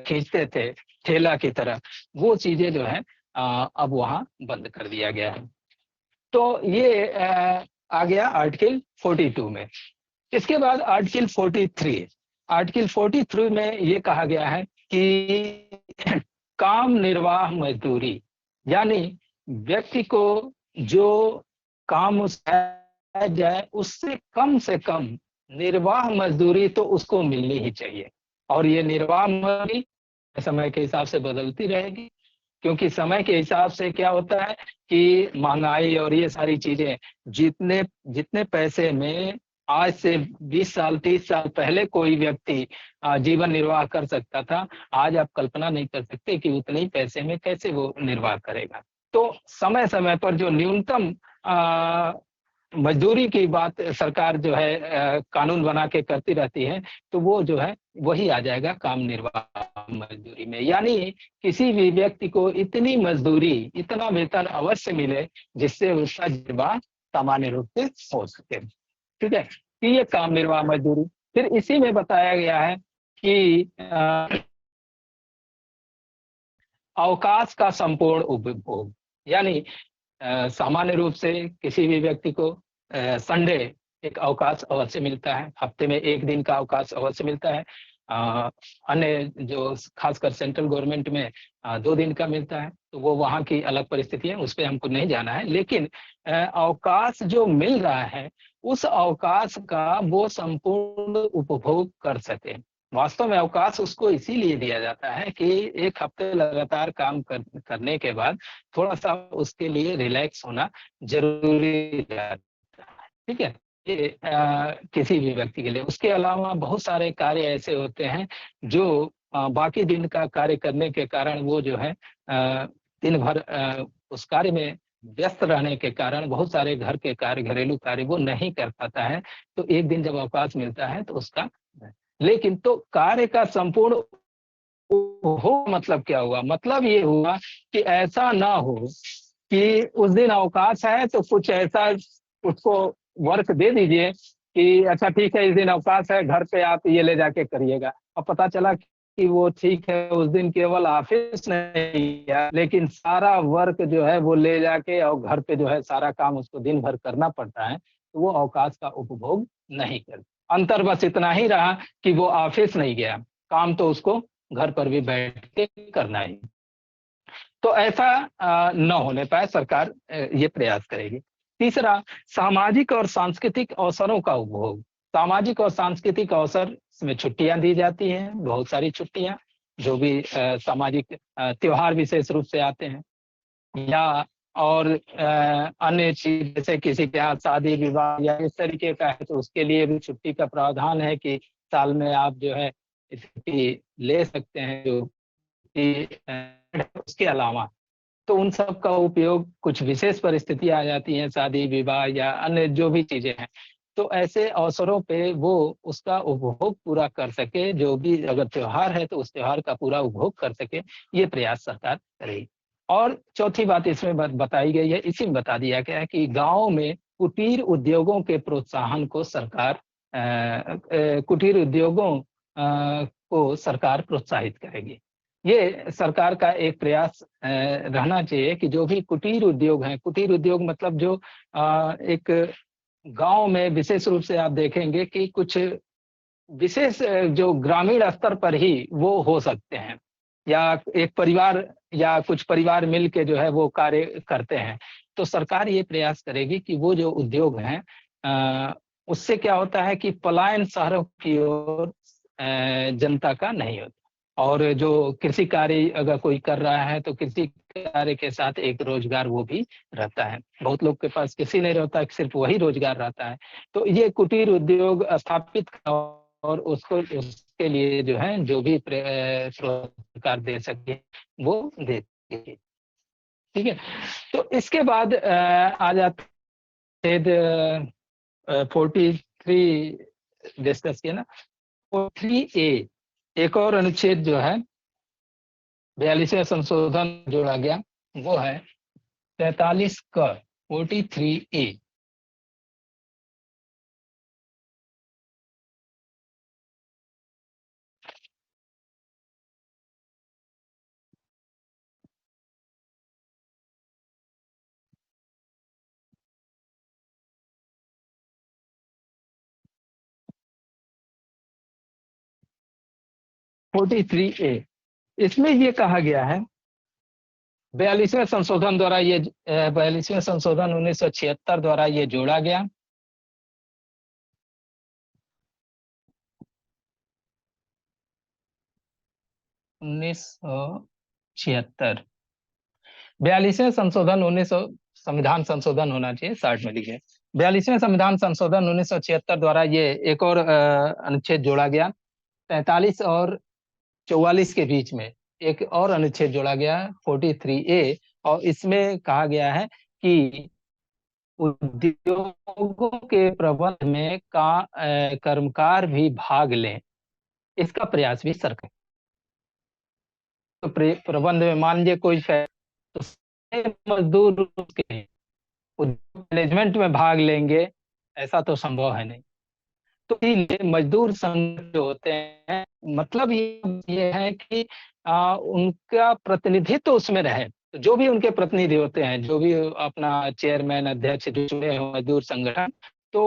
खींचते थे ठेला की तरह, वो चीजें जो है अब वहां बंद कर दिया गया है। तो ये आ गया आर्टिकल 42 में। इसके बाद आर्टिकल 43 में ये कहा गया है कि काम निर्वाह मजदूरी, यानी व्यक्ति को जो काम जाए उससे कम से कम निर्वाह मजदूरी तो उसको मिलनी ही चाहिए। और ये निर्वाह मजदूरी समय के हिसाब से बदलती रहेगी, क्योंकि समय के हिसाब से क्या होता है कि महंगाई और ये सारी चीजें, जितने पैसे में आज से 20 साल 30 साल पहले कोई व्यक्ति जीवन निर्वाह कर सकता था, आज आप कल्पना नहीं कर सकते कि उतने ही पैसे में कैसे वो निर्वाह करेगा। तो समय समय पर जो न्यूनतम मजदूरी की बात सरकार जो है कानून बना के करती रहती है, तो वो जो है वही आ जाएगा काम निर्वाह मजदूरी में। यानी किसी भी व्यक्ति को इतनी मजदूरी, इतना वेतन अवश्य मिले जिससे उसका निर्वाह सामान्य रूप से हो सके। ठीक है, कि ये काम निर्वाह मजदूरी। फिर इसी में बताया गया है कि अवकाश का संपूर्ण उपभोग, यानी सामान्य रूप से किसी भी व्यक्ति को संडे एक अवकाश अवश्य मिलता है, हफ्ते में एक दिन का अवकाश अवश्य मिलता है। अन्य जो खासकर सेंट्रल गवर्नमेंट में 2 दिन का मिलता है, तो वो वहाँ की अलग परिस्थिति है, उस पर हमको नहीं जाना है। लेकिन अवकाश जो मिल रहा है उस अवकाश का वो संपूर्ण उपभोग कर सके। वास्तव में अवकाश उसको इसीलिए दिया जाता है कि एक हफ्ते लगातार काम करने के बाद थोड़ा सा उसके लिए रिलैक्स होना जरूरी रहता है। ठीक है, ये किसी भी व्यक्ति के लिए। उसके अलावा बहुत सारे कार्य ऐसे होते हैं जो बाकी दिन का कार्य करने के कारण वो जो है दिन भर उस कार्य में व्यस्त रहने के कारण बहुत सारे घर के कार्य, घरेलू कार्य वो नहीं कर पाता है। तो एक दिन जब अवकाश मिलता है तो उसका, लेकिन तो कार्य का संपूर्ण हो मतलब क्या हुआ? मतलब ये हुआ कि ऐसा ना हो कि उस दिन अवकाश है तो कुछ ऐसा उसको वर्क दे दीजिए कि अच्छा ठीक है इस दिन अवकाश है, घर पे आप ये ले जाके करिएगा। अब पता चला कि वो ठीक है उस दिन केवल ऑफिस नहीं गया, लेकिन सारा वर्क जो है वो ले जाके और घर पे जो है सारा काम उसको दिन भर करना पड़ता है, तो वो अवकाश का उपभोग नहीं कर। अंतर बस इतना ही रहा कि वो ऑफिस नहीं गया, काम तो उसको घर पर भी बैठ के करना ही। तो ऐसा न होने पाए सरकार ये प्रयास करेगी। तीसरा, सामाजिक और सांस्कृतिक अवसरों का उपभोग। सामाजिक और सांस्कृतिक अवसर में छुट्टियां दी जाती हैं, बहुत सारी छुट्टियां, जो भी सामाजिक त्योहार विशेष रूप से आते हैं, या और अन्य चीज जैसे किसी के यहाँ शादी विवाह या इस तरीके का है तो उसके लिए भी छुट्टी का प्रावधान है कि साल में आप जो है छुट्टी ले सकते हैं जो कि उसके अलावा तो उन सब का उपयोग कुछ विशेष परिस्थितियां आ जाती हैं शादी विवाह या अन्य जो भी चीजें हैं तो ऐसे अवसरों पे वो उसका उपभोग पूरा कर सके जो भी अगर त्योहार है तो उस त्योहार का पूरा उपभोग कर सके ये प्रयास सरकार करेगी। और चौथी बात इसमें बताई गई है इसी में बता दिया गया है कि गाँव में कुटीर उद्योगों के प्रोत्साहन को सरकार कुटीर उद्योगों को सरकार प्रोत्साहित करेगी। ये सरकार का एक प्रयास रहना चाहिए कि जो भी कुटीर उद्योग हैं कुटीर उद्योग मतलब जो एक गांव में विशेष रूप से आप देखेंगे कि कुछ विशेष जो ग्रामीण स्तर पर ही वो हो सकते हैं या एक परिवार या कुछ परिवार मिल के जो है वो कार्य करते हैं तो सरकार ये प्रयास करेगी कि वो जो उद्योग हैं उससे क्या होता है कि पलायन शहरों की ओर जनता का नहीं होता और जो कृषि कार्य अगर कोई कर रहा है तो कृषि कार्य के साथ एक रोजगार वो भी रहता है। बहुत लोग के पास कृषि नहीं रहता सिर्फ वही रोजगार रहता है तो ये कुटीर उद्योग स्थापित और उसको उसके लिए जो है जो भी सरकार दे सके वो देती है। ठीक है तो इसके बाद आ जाते 43 डिस्कस किया ना 43A एक और अनुच्छेद जो है 42वें संशोधन जोड़ा गया वो है 43 क 43A। 43A इसमें ये कहा गया है 42वें संशोधन द्वारा ये 42वें संशोधन 1976 द्वारा ये जोड़ा गया। उन्नीस सौ छिहत्तर 42वें संशोधन 1900 संविधान संशोधन होना चाहिए 60 में लिखे 42वें संविधान संशोधन 1976 द्वारा ये एक और अनुच्छेद जोड़ा गया 43 और 44 के बीच में एक और अनुच्छेद जोड़ा गया 43A और इसमें कहा गया है कि उद्योगों के प्रबंध में कर्मकार भी भाग लें इसका प्रयास भी सरकार तो प्रबंध में मान लीजिए कोई तो मजदूर उसके मैनेजमेंट में भाग लेंगे ऐसा तो संभव है नहीं तो इसलिए मजदूर संघ जो होते हैं मतलब ये है कि उनका प्रतिनिधित्व तो उसमें रहे तो जो भी उनके प्रतिनिधि होते हैं जो भी अपना चेयरमैन अध्यक्ष जो चुने हो मजदूर संगठन तो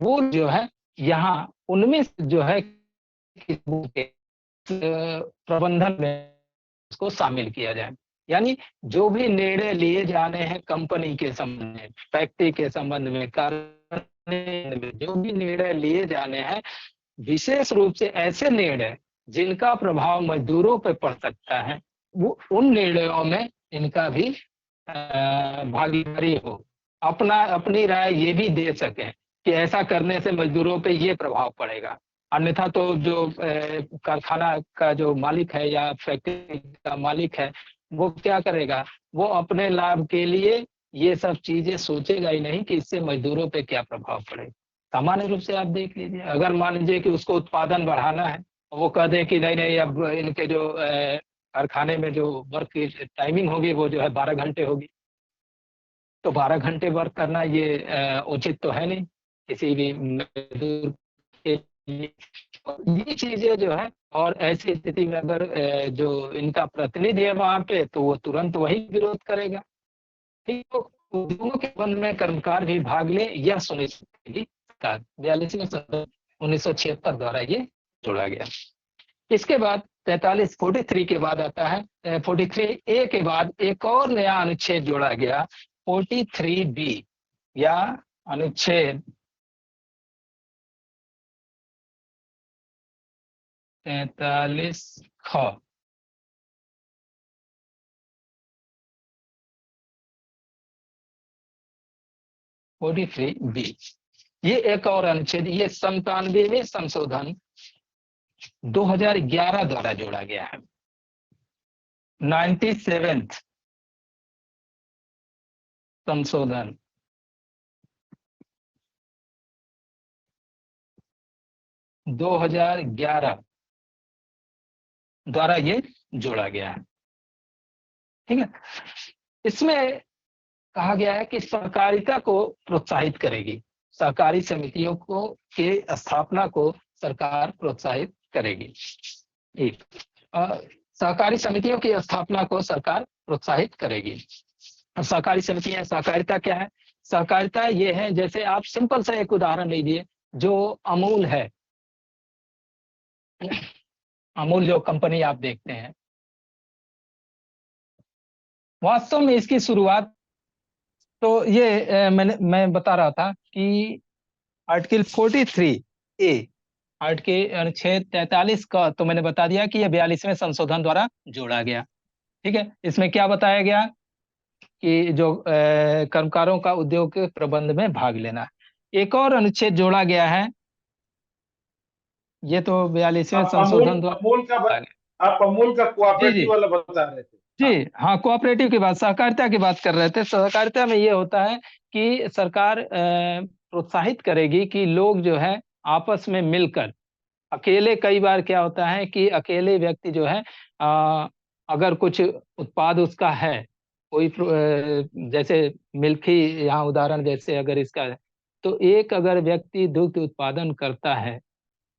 वो जो है यहाँ उनमें जो है प्रबंधन में उसको शामिल किया जाए यानी जो भी निर्णय लिए जाने हैं कंपनी के संबंध में फैक्ट्री के संबंध में में जो भी निर्णय लिए जाने हैं विशेष रूप से ऐसे निर्णय जिनका प्रभाव मजदूरों पर पड़ सकता है वो उन निर्णयों में इनका भी भागीदारी हो अपनी राय ये भी दे सकें कि ऐसा करने से मजदूरों पे ये प्रभाव पड़ेगा अन्यथा तो जो कारखाना का जो मालिक है या फैक्ट्री का मालिक है वो क्या करेगा वो अपने लाभ के लिए ये सब चीजें सोचेगा ही नहीं कि इससे मजदूरों पे क्या प्रभाव पड़ेगा। सामान्य रूप से आप देख लीजिए अगर मान लीजिए कि उसको उत्पादन बढ़ाना है वो कह दे कि नहीं नहीं अब इनके जो कारखाने में जो वर्क की टाइमिंग होगी वो जो है 12 घंटे होगी तो 12 घंटे वर्क करना ये उचित तो है नहीं किसी भी मजदूर के लिए। ये चीजें जो है और ऐसी स्थिति में अगर जो इनका प्रतिनिधि है वहां पे तो वो तुरंत वही विरोध करेगा। ठीक तो उद्योगों के बंद में कर्मकार भी भाग ले यह सुनिश्चित करेगी सरकार 42वें संशोधन 1976 द्वारा ये जोड़ा गया। इसके बाद 43 के बाद आता है 43A के बाद एक और नया अनुच्छेद जोड़ा गया 43B या अनुच्छेद 43 ख 43B, ये एक और अनुच्छेद, ये 97वें संशोधन 2011 द्वारा जोड़ा गया है। 97th संशोधन 2011 द्वारा ये जोड़ा गया है। ठीक है, इसमें कहा गया है कि सहकारिता को प्रोत्साहित करेगी, सहकारी समितियों को के स्थापना को सरकार प्रोत्साहित करेगी। एक सहकारी समितियों की स्थापना को सरकार प्रोत्साहित करेगी। सहकारी समितियां, सहकारिता क्या है? सहकारिता ये है, जैसे आप सिंपल सा एक उदाहरण लीजिए, जो अमूल है, अमूल जो कंपनी आप देखते हैं, वास्तव में इसकी शुरुआत तो ये मैं बता रहा था कि आर्टिकल 43A, आर्टिकल अनुच्छेद 43 का तो मैंने बता दिया कि यह 42वें संशोधन द्वारा जोड़ा गया। ठीक है, इसमें क्या बताया गया कि जो कर्मकारों का उद्योग के प्रबंध में भाग लेना। एक और अनुच्छेद जोड़ा गया है, ये तो 42वें संशोधन द्वारा। आप अमूल का कोऑपरेटिव वाला बता रहे थे। जी हाँ, कोऑपरेटिव की बात, सहकारिता की बात कर रहे थे। सहकारिता में ये होता है कि सरकार प्रोत्साहित करेगी कि लोग जो है आपस में मिलकर, अकेले कई बार क्या होता है कि अकेले व्यक्ति जो है अगर कुछ उत्पाद उसका है, कोई जैसे मिल्क ही यहाँ उदाहरण, जैसे अगर इसका है, तो एक अगर व्यक्ति दुग्ध उत्पादन करता है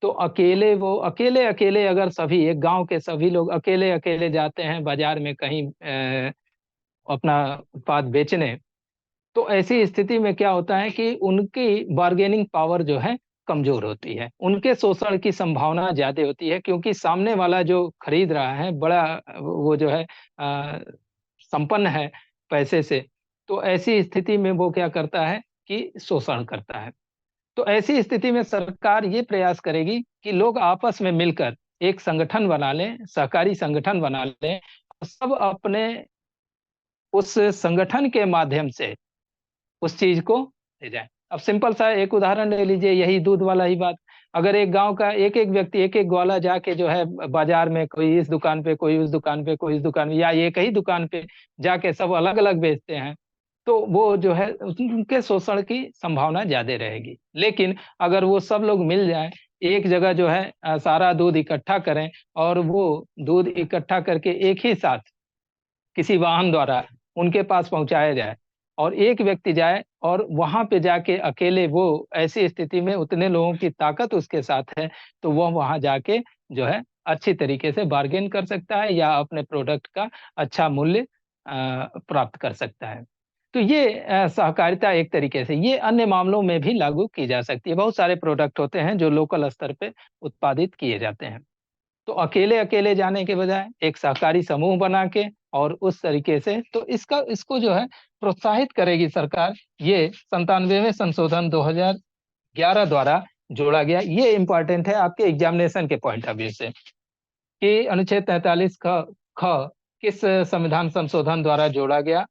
तो अकेले वो अकेले अगर सभी एक गांव के सभी लोग अकेले जाते हैं बाजार में कहीं अपना उत्पाद बेचने, तो ऐसी स्थिति में क्या होता है कि उनकी बार्गेनिंग पावर जो है कमजोर होती है, उनके शोषण की संभावना ज्यादा होती है, क्योंकि सामने वाला जो खरीद रहा है बड़ा वो जो है संपन्न है पैसे से, तो ऐसी स्थिति में वो क्या करता है कि शोषण करता है। तो ऐसी स्थिति में सरकार ये प्रयास करेगी कि लोग आपस में मिलकर एक संगठन बना लें, सहकारी संगठन बना लें, सब अपने उस संगठन के माध्यम से उस चीज को ले जाए। अब सिंपल सा एक उदाहरण ले लीजिए, यही दूध वाला ही बात। अगर एक गांव का एक एक व्यक्ति, एक एक ग्वाला जाके जो है बाजार में, कोई इस दुकान पे, कोई उस दुकान पे, कोई इस दुकान में, या एक ही दुकान पे जाके सब अलग अलग बेचते हैं, तो वो जो है उनके शोषण की संभावना ज्यादा रहेगी। लेकिन अगर वो सब लोग मिल जाए, एक जगह जो है सारा दूध इकट्ठा करें, और वो दूध इकट्ठा करके एक ही साथ किसी वाहन द्वारा उनके पास पहुंचाया जाए, और एक व्यक्ति जाए और वहां पे जाके अकेले, वो ऐसी स्थिति में उतने लोगों की ताकत उसके साथ है, तो वह वहां जाके जो है अच्छी तरीके से बार्गेन कर सकता है या अपने प्रोडक्ट का अच्छा मूल्य प्राप्त कर सकता है। तो ये सहकारिता एक तरीके से ये अन्य मामलों में भी लागू की जा सकती है। बहुत सारे प्रोडक्ट होते हैं जो लोकल स्तर पे उत्पादित किए जाते हैं, तो अकेले जाने के बजाय एक सहकारी समूह बना के और उस तरीके से, तो इसको जो है प्रोत्साहित करेगी सरकार। ये 97वें संशोधन 2011 द्वारा जोड़ा गया। ये इंपॉर्टेंट है आपके एग्जामिनेशन के पॉइंट ऑफ व्यू से कि अनुच्छेद 43 ख किस संविधान संशोधन द्वारा जोड़ा गया।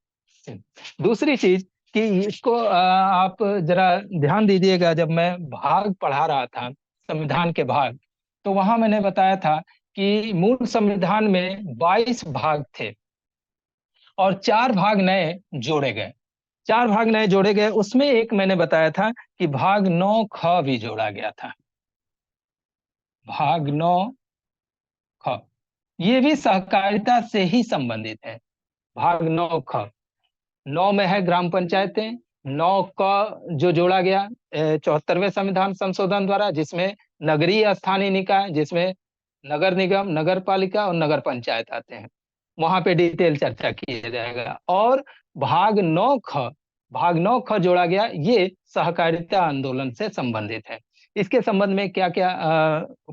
दूसरी चीज कि इसको आप जरा ध्यान दीजिएगा, जब मैं भाग पढ़ा रहा था संविधान के भाग, तो वहां मैंने बताया था कि मूल संविधान में 22 भाग थे और 4 भाग नए जोड़े गए। 4 भाग नए जोड़े गए, उसमें एक मैंने बताया था कि भाग 9 ख भी जोड़ा गया था। भाग 9 ख ये भी सहकारिता से ही संबंधित है। भाग 9 ख 9 में है ग्राम पंचायतें, 9 का जो जोड़ा गया 74वें संविधान संशोधन द्वारा, जिसमें नगरीय स्थानीय निकाय, जिसमें नगर निगम, नगर पालिका और नगर पंचायत आते हैं, वहां पे डिटेल चर्चा किया जाएगा। और भाग 9 ख जोड़ा गया, ये सहकारिता आंदोलन से संबंधित है। इसके संबंध में क्या क्या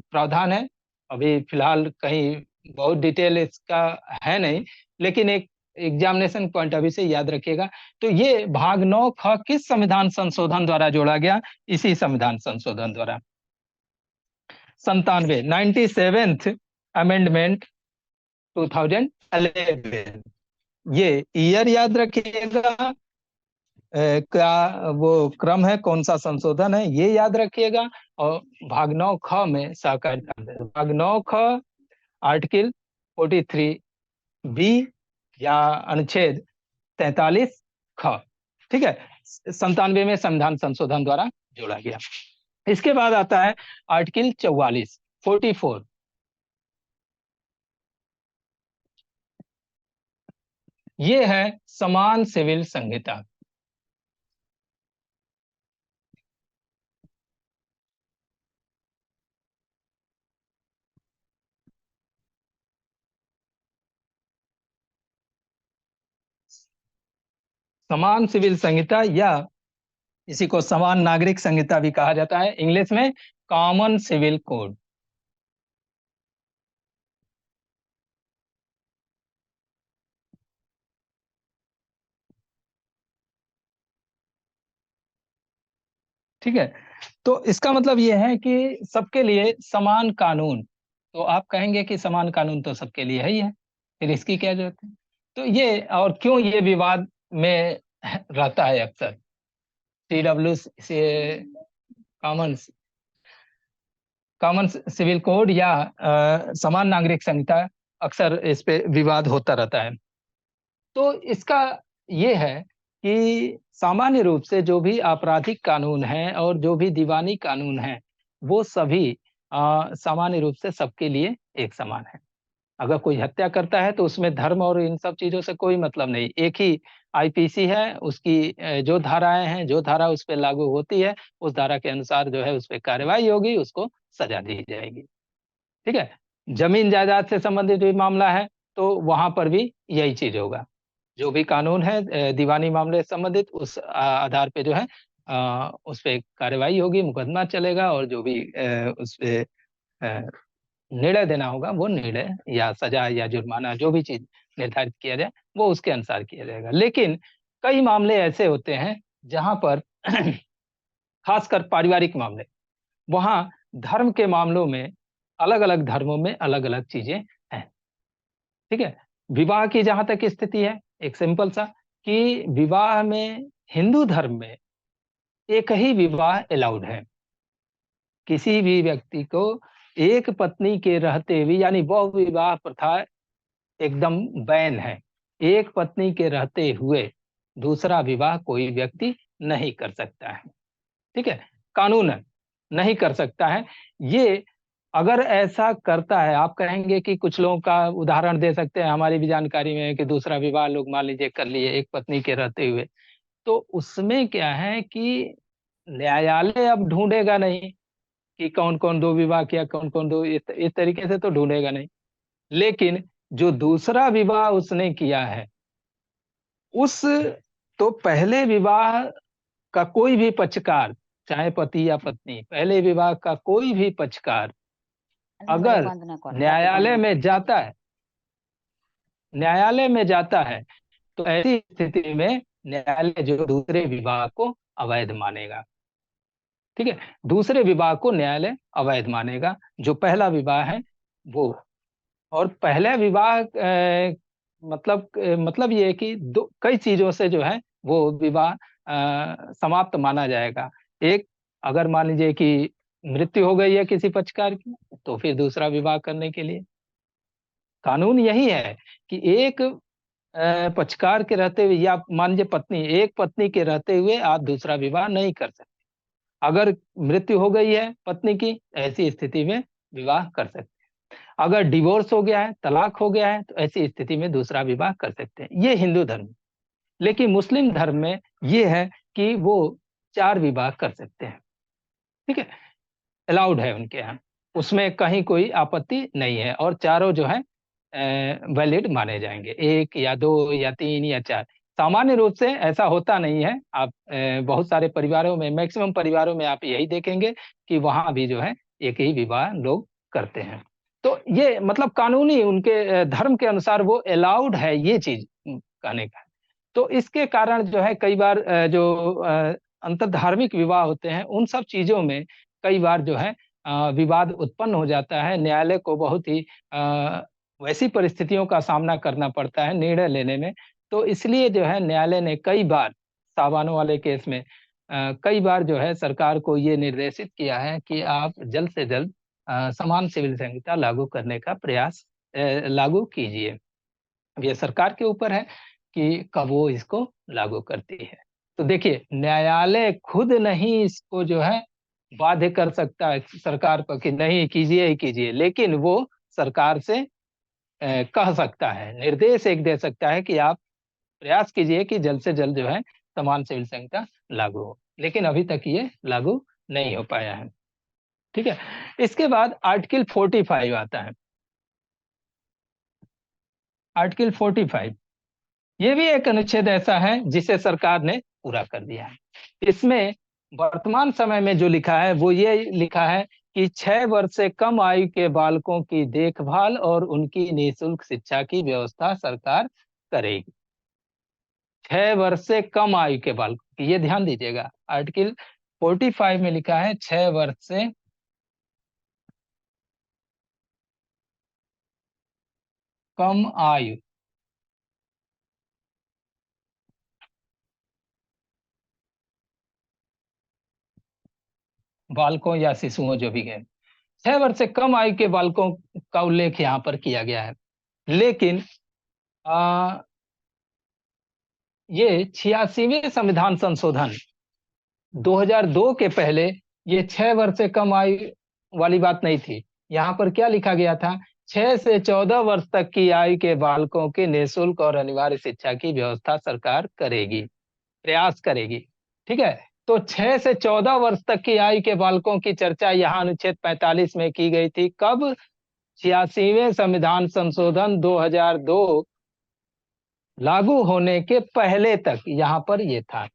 प्रावधान है, अभी फिलहाल कहीं बहुत डिटेल इसका है नहीं, लेकिन एक एग्जामिनेशन पॉइंट ऑफ व्यू से याद रखिएगा। तो ये भाग 9 ख किस संविधान संशोधन द्वारा जोड़ा गया? इसी संविधान संशोधन द्वारा 97th अमेंडमेंट 2011। ये ईयर याद रखिएगा क्या वो क्रम है, कौन सा संशोधन है, ये याद रखिएगा। और भाग 9 ख में सहकारिता, भाग 9 ख आर्टिकल 43 बी या अनुच्छेद 43 ख, ठीक है, 97 में संविधान संशोधन द्वारा जोड़ा गया। इसके बाद आता है आर्टिकल 44 ये है समान सिविल संहिता। समान सिविल संहिता या इसी को समान नागरिक संहिता भी कहा जाता है, इंग्लिश में कॉमन सिविल कोड। ठीक है, तो इसका मतलब ये है कि सबके लिए समान कानून। तो आप कहेंगे कि समान कानून तो सबके लिए ही है, फिर इसकी क्या जरूरत है। तो ये, और क्यों ये विवाद में रहता है अक्सर, CW से कॉमन कॉमन सिविल कोड या समान नागरिक संहिता, अक्सर इस पे विवाद होता रहता है। तो इसका ये है कि सामान्य रूप से जो भी आपराधिक कानून है और जो भी दीवानी कानून है, वो सभी सामान्य रूप से सबके लिए एक समान है। अगर कोई हत्या करता है तो उसमें धर्म और इन सब चीजों से कोई मतलब नहीं, एक ही IPC है, उसकी जो धाराएं हैं, जो धारा उस पर लागू होती है, उस धारा के अनुसार जो है उस पर कार्रवाई होगी, उसको सजा दी जाएगी। ठीक है, जमीन जायदाद से संबंधित भी मामला है तो वहां पर भी यही चीज होगा। जो भी कानून है दीवानी मामले से संबंधित, उस आधार पे जो है उस पे कार्रवाई होगी, मुकदमा चलेगा, और जो भी उस पे निर्णय देना होगा वो निर्णय या सजा या जुर्माना जो भी चीज निर्धारित किया जाए वो उसके अनुसार किया जाएगा। लेकिन कई मामले ऐसे होते हैं जहां पर खासकर पारिवारिक मामले, वहां धर्म के मामलों में अलग अलग धर्मों में अलग अलग चीजें हैं। ठीक है, विवाह की जहां तक स्थिति है, एक सिंपल सा कि विवाह में हिंदू धर्म में एक ही विवाह अलाउड है। किसी भी व्यक्ति को एक पत्नी के रहते हुए, यानी बहु विवाह प्रथा एकदम बैन है, एक पत्नी के रहते हुए दूसरा विवाह कोई व्यक्ति नहीं कर सकता है। ठीक है, कानून नहीं कर सकता है। ये अगर ऐसा करता है, आप कहेंगे कि कुछ लोगों का उदाहरण दे सकते हैं, हमारी भी जानकारी में है कि दूसरा विवाह लोग मान लीजिए कर लिए एक पत्नी के रहते हुए, तो उसमें क्या है कि न्यायालय अब ढूंढेगा नहीं कि कौन कौन दो विवाह किया, कौन कौन दो, इस तरीके से तो ढूंढेगा नहीं। लेकिन जो दूसरा विवाह उसने किया है, उस तो पहले विवाह का कोई भी पक्षकार, चाहे पति या पत्नी, पहले विवाह का कोई भी पक्षकार अगर न्यायालय में जाता है, न्यायालय में जाता है, तो ऐसी स्थिति में न्यायालय जो दूसरे विवाह को अवैध मानेगा। ठीक है, दूसरे विवाह को न्यायालय अवैध मानेगा, जो पहला विवाह है वो। और पहला विवाह मतलब ये है कि दो कई चीजों से जो है वो विवाह समाप्त माना जाएगा। एक, अगर मान लीजिए कि मृत्यु हो गई है किसी पक्षकार की, तो फिर दूसरा विवाह करने के लिए कानून यही है कि एक पक्षकार के रहते हुए, या मान लीजिए पत्नी, एक पत्नी के रहते हुए आप दूसरा विवाह नहीं कर सकते। अगर मृत्यु हो गई है पत्नी की, ऐसी स्थिति में विवाह कर सकते हैं। अगर डिवोर्स हो गया है, तलाक हो गया है, तो ऐसी स्थिति में दूसरा विवाह कर सकते हैं। ये हिंदू धर्म। लेकिन मुस्लिम धर्म में ये है कि वो 4 विवाह कर सकते हैं। ठीक है, अलाउड है उनके यहाँ, उसमें कहीं कोई आपत्ति नहीं है, और चारों जो है वैलिड माने जाएंगे, 1 या 2 या 3 या 4। सामान्य रूप से ऐसा होता नहीं है। आप बहुत सारे परिवारों में, मैक्सिमम परिवारों में आप यही देखेंगे कि वहां भी जो है एक ही विवाह लोग करते हैं। तो ये मतलब कानूनी उनके धर्म के अनुसार वो अलाउड है, ये चीज कहने का। तो इसके कारण जो है कई बार जो अंतर्धार्मिक विवाह होते हैं, उन सब चीजों में कई बार जो है विवाद उत्पन्न हो जाता है। न्यायालय को बहुत ही वैसी परिस्थितियों का सामना करना पड़ता है निर्णय लेने में। तो इसलिए जो है न्यायालय ने कई बार सावानों वाले केस में कई बार जो है सरकार को ये निर्देशित किया है कि आप जल्द से जल्द समान सिविल संहिता लागू करने का प्रयास लागू कीजिए। अब ये सरकार के ऊपर है कि कब वो इसको लागू करती है। तो देखिए, न्यायालय खुद नहीं इसको जो है बाध्य कर सकता है सरकार पर कि नहीं कीजिए ही कीजिए, लेकिन वो सरकार से कह सकता है, निर्देश एक दे सकता है कि आप प्रयास कीजिए कि जल्द से जल्द जो है समान सिविल संहिता लागू हो, लेकिन अभी तक ये लागू नहीं हो पाया है। ठीक है, इसके बाद आर्टिकल 45 आता है। आर्टिकल 45 ये भी एक अनुच्छेद ऐसा है जिसे सरकार ने पूरा कर दिया है। इसमें वर्तमान समय में जो लिखा है वो ये लिखा है कि 6 वर्ष से कम आयु के बालकों की देखभाल और उनकी निःशुल्क शिक्षा की व्यवस्था सरकार करेगी। 6 वर्ष से कम आयु के बालकों की, ये ध्यान दीजिएगा, आर्टिकल 45 में लिखा है 6 वर्ष से कम आयु बालकों या शिशुओं जो भी हैं, 6 वर्ष से कम आयु के बालकों का उल्लेख यहाँ पर किया गया है। लेकिन ये 86वें संविधान संशोधन 2002 के पहले ये 6 वर्ष से कम आयु वाली बात नहीं थी। यहाँ पर क्या लिखा गया था, 6 से 14 वर्ष तक की आयु के बालकों की निःशुल्क और अनिवार्य शिक्षा की व्यवस्था सरकार करेगी, प्रयास करेगी। ठीक है, तो 6 से 14 वर्ष तक की आयु के बालकों की चर्चा यहाँ अनुच्छेद 45 में की गई थी। कब? 86वें संविधान संशोधन 2002 लागू होने के पहले तक यहाँ पर ये था,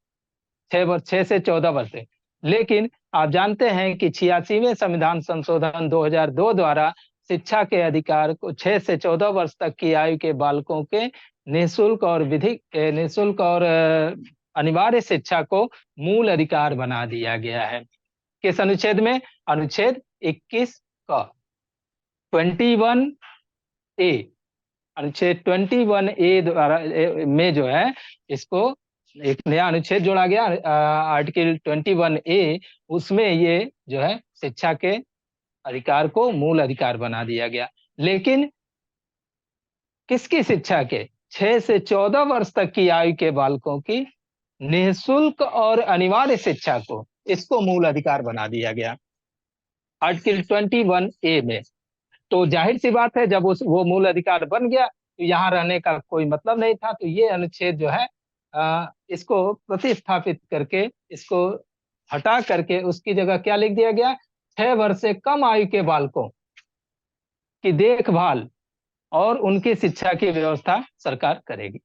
6 से 14 वर्ष से। लेकिन आप जानते हैं कि 86वें संविधान संशोधन 2002 द्वारा शिक्षा के अधिकार को 6 से 14 वर्ष तक की आयु के बालकों के निःशुल्क और अनिवार्य शिक्षा को मूल अधिकार बना दिया गया है। किस अनुच्छेद में? अनुच्छेद 21 का 21A, अनुच्छेद 21A द्वारा में जो है इसको एक नया अनुच्छेद जोड़ा गया, आर्टिकल 21A, उसमें ये जो है शिक्षा के अधिकार को मूल अधिकार बना दिया गया। लेकिन किसकी शिक्षा के? 6 से 14 वर्ष तक की आयु के बालकों की निःशुल्क और अनिवार्य शिक्षा को, इसको मूल अधिकार बना दिया गया आर्टिकल 21A में। तो जाहिर सी बात है, जब वो मूल अधिकार बन गया तो यहाँ रहने का कोई मतलब नहीं था। तो ये अनुच्छेद जो है इसको प्रतिस्थापित करके, इसको हटा करके उसकी जगह क्या लिख दिया गया, 6 वर्ष से कम आयु के बालकों की देखभाल और उनकी शिक्षा की व्यवस्था सरकार करेगी।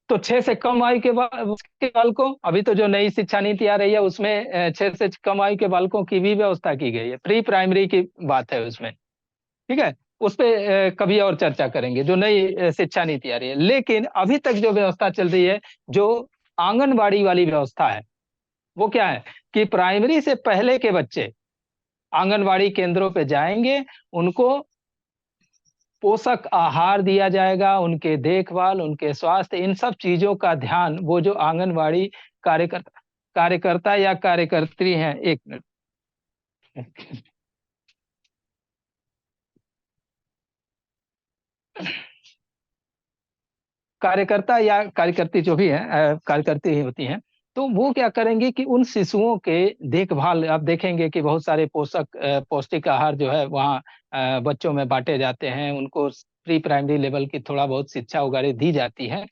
तो 6 से कम आयु के बालकों, अभी तो जो नई शिक्षा नीति आ रही है उसमें 6 से कम आयु के बालकों की भी व्यवस्था की गई है, प्री प्राइमरी की बात है उसमें। ठीक है, उस पे कभी और चर्चा करेंगे, जो नई शिक्षा नीति आ रही है। लेकिन अभी तक जो व्यवस्था चल रही है, जो आंगनबाड़ी वाली व्यवस्था है, वो क्या है कि प्राइमरी से पहले के बच्चे आंगनबाड़ी केंद्रों पे जाएंगे, उनको पोषक आहार दिया जाएगा, उनके देखभाल, उनके स्वास्थ्य, इन सब चीजों का ध्यान वो जो आंगनबाड़ी कार्यकर्ता या कार्यकर्त्री हैं, एक मिनट, कार्यकर्ता या कार्यकर्ती जो भी है, कार्यकर्ती ही होती हैं, तो वो क्या करेंगे कि उन शिशुओं के देखभाल, आप देखेंगे कि बहुत सारे पौष्टिक आहार जो है वहाँ बच्चों में बांटे जाते हैं, उनको प्री प्राइमरी लेवल की थोड़ा बहुत शिक्षा वगैरह दी जाती है।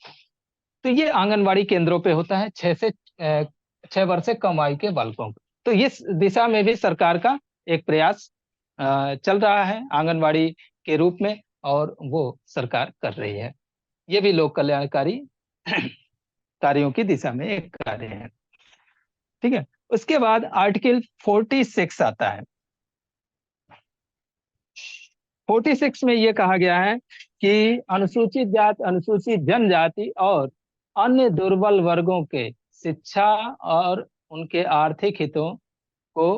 तो ये आंगनबाड़ी केंद्रों पे होता है 6 वर्ष से कम आयु के बालकों को। तो इस दिशा में भी सरकार का एक प्रयास चल रहा है आंगनबाड़ी के रूप में, और वो सरकार कर रही है। ये भी लोक कल्याणकारी कार्यों की दिशा में एक कार्य है। ठीक है, उसके बाद आर्टिकल 46 आता है। 46 में ये कहा गया है कि अनुसूचित जाति, अनुसूचित जनजाति और अन्य दुर्बल वर्गों के शिक्षा और उनके आर्थिक हितों को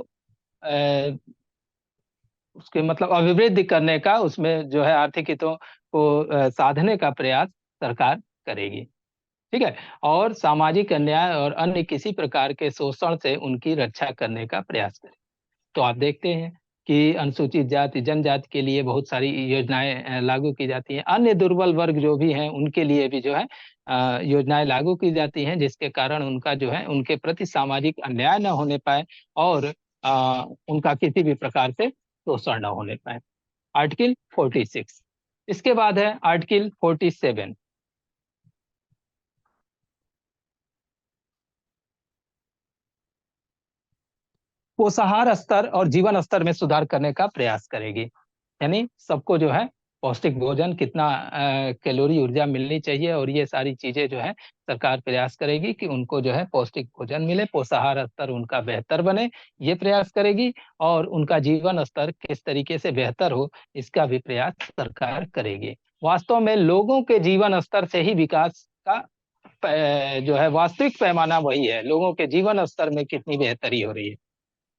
उसके मतलब अभिवृद्धि करने का, उसमें जो है आर्थिक हितों को साधने का प्रयास सरकार करेगी। ठीक है, और सामाजिक अन्याय और अन्य किसी प्रकार के शोषण से उनकी रक्षा करने का प्रयास करें। तो आप देखते हैं कि अनुसूचित जाति जनजाति के लिए बहुत सारी योजनाएं लागू की जाती हैं, अन्य दुर्बल वर्ग जो भी हैं उनके लिए भी जो है योजनाएं लागू की जाती हैं, जिसके कारण उनका जो है उनके प्रति सामाजिक अन्याय न होने पाए और उनका किसी भी प्रकार से शोषण न होने पाए। आर्टिकल 46। इसके बाद है आर्टिकल 47। पोषाहार स्तर और जीवन स्तर में सुधार करने का प्रयास करेगी, यानी सबको जो है पौष्टिक भोजन, कितना कैलोरी ऊर्जा मिलनी चाहिए, और ये सारी चीजें जो है सरकार प्रयास करेगी कि उनको जो है पौष्टिक भोजन मिले, पोषाहार स्तर उनका बेहतर बने, ये प्रयास करेगी, और उनका जीवन स्तर किस तरीके से बेहतर हो इसका भी प्रयास सरकार करेगी। वास्तव में लोगों के जीवन स्तर से ही विकास का जो है वास्तविक पैमाना वही है, लोगों के जीवन स्तर में कितनी बेहतरी हो रही है।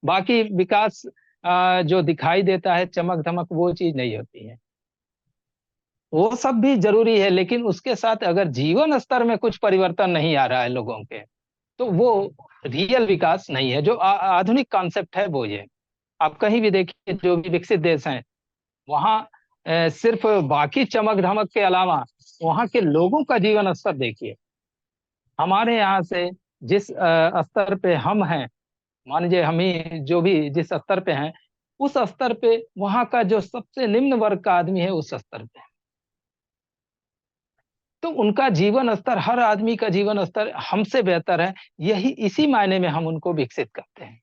बाकी विकास जो दिखाई देता है चमक धमक, वो चीज नहीं होती है, वो सब भी जरूरी है, लेकिन उसके साथ अगर जीवन स्तर में कुछ परिवर्तन नहीं आ रहा है लोगों के, तो वो रियल विकास नहीं है। जो आधुनिक कॉन्सेप्ट है वो ये, आप कहीं भी देखिए जो भी विकसित देश हैं वहाँ सिर्फ बाकी चमक धमक के अलावा वहाँ के लोगों का जीवन स्तर देखिए। हमारे यहाँ से जिस स्तर पे हम हैं, मान लीजिए हम ही जो भी जिस स्तर पे हैं, उस स्तर पे वहां का जो सबसे निम्न वर्ग का आदमी है उस स्तर पे, तो उनका जीवन स्तर, हर आदमी का जीवन स्तर हमसे बेहतर है, यही इसी मायने में हम उनको विकसित करते हैं।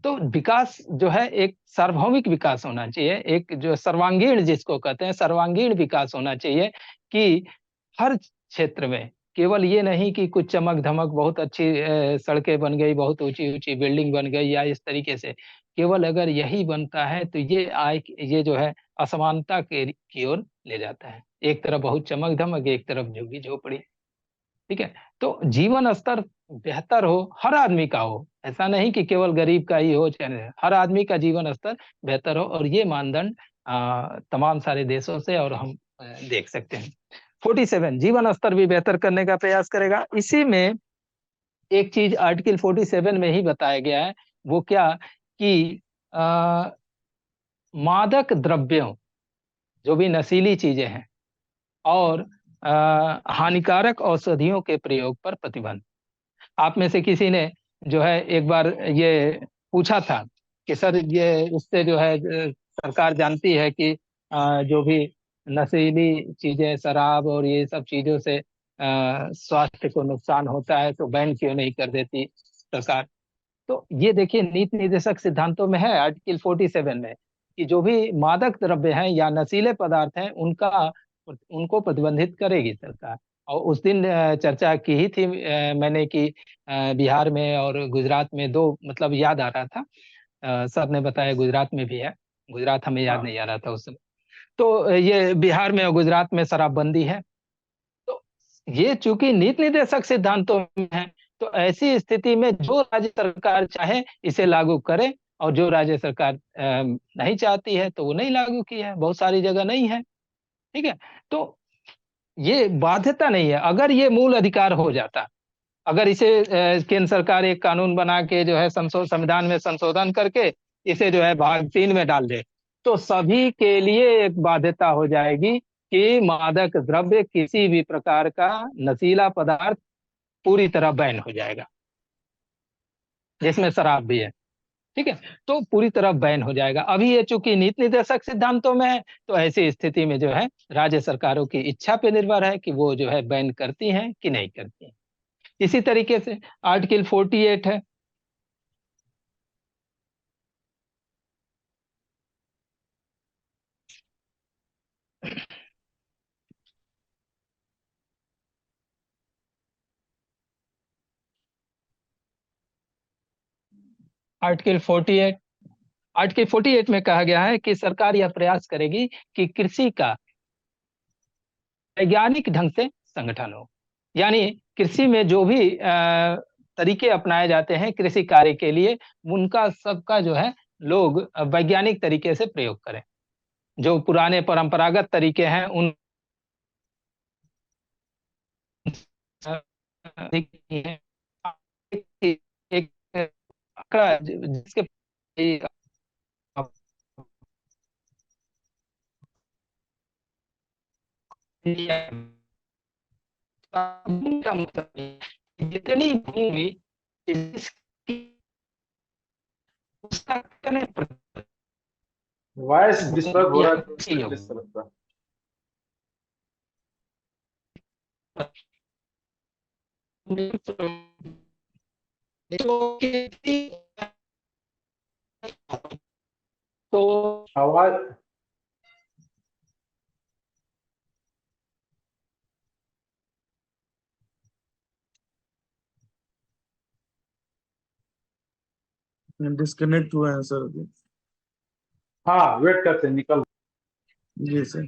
तो विकास जो है एक सार्वभौमिक विकास होना चाहिए, एक जो सर्वांगीण जिसको कहते हैं सर्वांगीण विकास होना चाहिए, कि हर क्षेत्र में केवल ये नहीं कि कुछ चमक धमक, बहुत अच्छी सड़कें बन गई, बहुत ऊंची ऊंची बिल्डिंग बन गई या इस तरीके से, केवल अगर यही बनता है तो ये जो है असमानता की ओर ले जाता है। एक तरफ बहुत चमक धमक, एक तरफ झुग्गी झोपड़ी। ठीक है, तो जीवन स्तर बेहतर हो, हर आदमी का हो, ऐसा नहीं कि केवल गरीब का ही हो, चाहे हर आदमी का जीवन स्तर बेहतर हो, और ये मानदंड तमाम सारे देशों से और हम देख सकते हैं। 47 जीवन स्तर भी बेहतर करने का प्रयास करेगा। इसी में एक चीज आर्टिकल 47 में ही बताया गया है, वो क्या कि आ, मादक द्रव्यों, जो भी नशीली चीजें हैं, और हानिकारक औषधियों के प्रयोग पर प्रतिबंध। आप में से किसी ने जो है एक बार ये पूछा था कि सर ये उससे जो है सरकार जानती है कि जो भी नशीली चीजें, शराब और ये सब चीजों से स्वास्थ्य को नुकसान होता है, तो बैन क्यों नहीं कर देती सरकार। तो ये देखिए नीति निर्देशक सिद्धांतों में है आर्टिकल 47 में, कि जो भी मादक द्रव्य हैं या नशीले पदार्थ हैं उनको प्रतिबंधित करेगी सरकार। और उस दिन चर्चा की ही थी मैंने कि बिहार में और गुजरात में दो, मतलब याद आ रहा था, सर ने बताया गुजरात में भी है, गुजरात हमें याद हाँ। नहीं आ रहा था उस समय। तो ये बिहार में और गुजरात में शराबबंदी है। तो ये चूंकि नीति निर्देशक सिद्धांतों में है, तो ऐसी स्थिति में जो राज्य सरकार चाहे इसे लागू करे, और जो राज्य सरकार नहीं चाहती है तो वो नहीं लागू की है, बहुत सारी जगह नहीं है। ठीक है, तो ये बाध्यता नहीं है। अगर ये मूल अधिकार हो जाता, अगर इसे केंद्र सरकार एक कानून बना के जो है संविधान में संशोधन करके इसे जो है भाग 3 में डाल दे, तो सभी के लिए एक बाध्यता हो जाएगी कि मादक द्रव्य, किसी भी प्रकार का नशीला पदार्थ पूरी तरह बैन हो जाएगा, जिसमें शराब भी है। ठीक है, तो पूरी तरह बैन हो जाएगा। अभी ये चूंकि नीति निर्देशक सिद्धांतों में है, तो ऐसी स्थिति में जो है राज्य सरकारों की इच्छा पे निर्भर है कि वो जो है बैन करती हैं कि नहीं करती हैं। इसी तरीके से आर्टिकल 48 है। आर्टिकल 48, आर्टिकल 48 में कहा गया है कि सरकार यह प्रयास करेगी कि कृषि का वैज्ञानिक ढंग से संगठन हो, यानी कृषि में जो भी तरीके अपनाए जाते हैं कृषि कार्य के लिए, उनका सबका जो है लोग वैज्ञानिक तरीके से प्रयोग करें। जो पुराने परंपरागत तरीके हैं उन देखिए, एक एक आंकड़ा जिसके का मतलब जितनी भूमि जिसकी उसका कितने वॉइस डिस्टर्ब हो रहा है तो प्रतिशत प्लीज समझता। तो आवाज डिस्कनेक्ट हुआ है सर अभी। हाँ, वेट करते हैं, निकल। जी सर।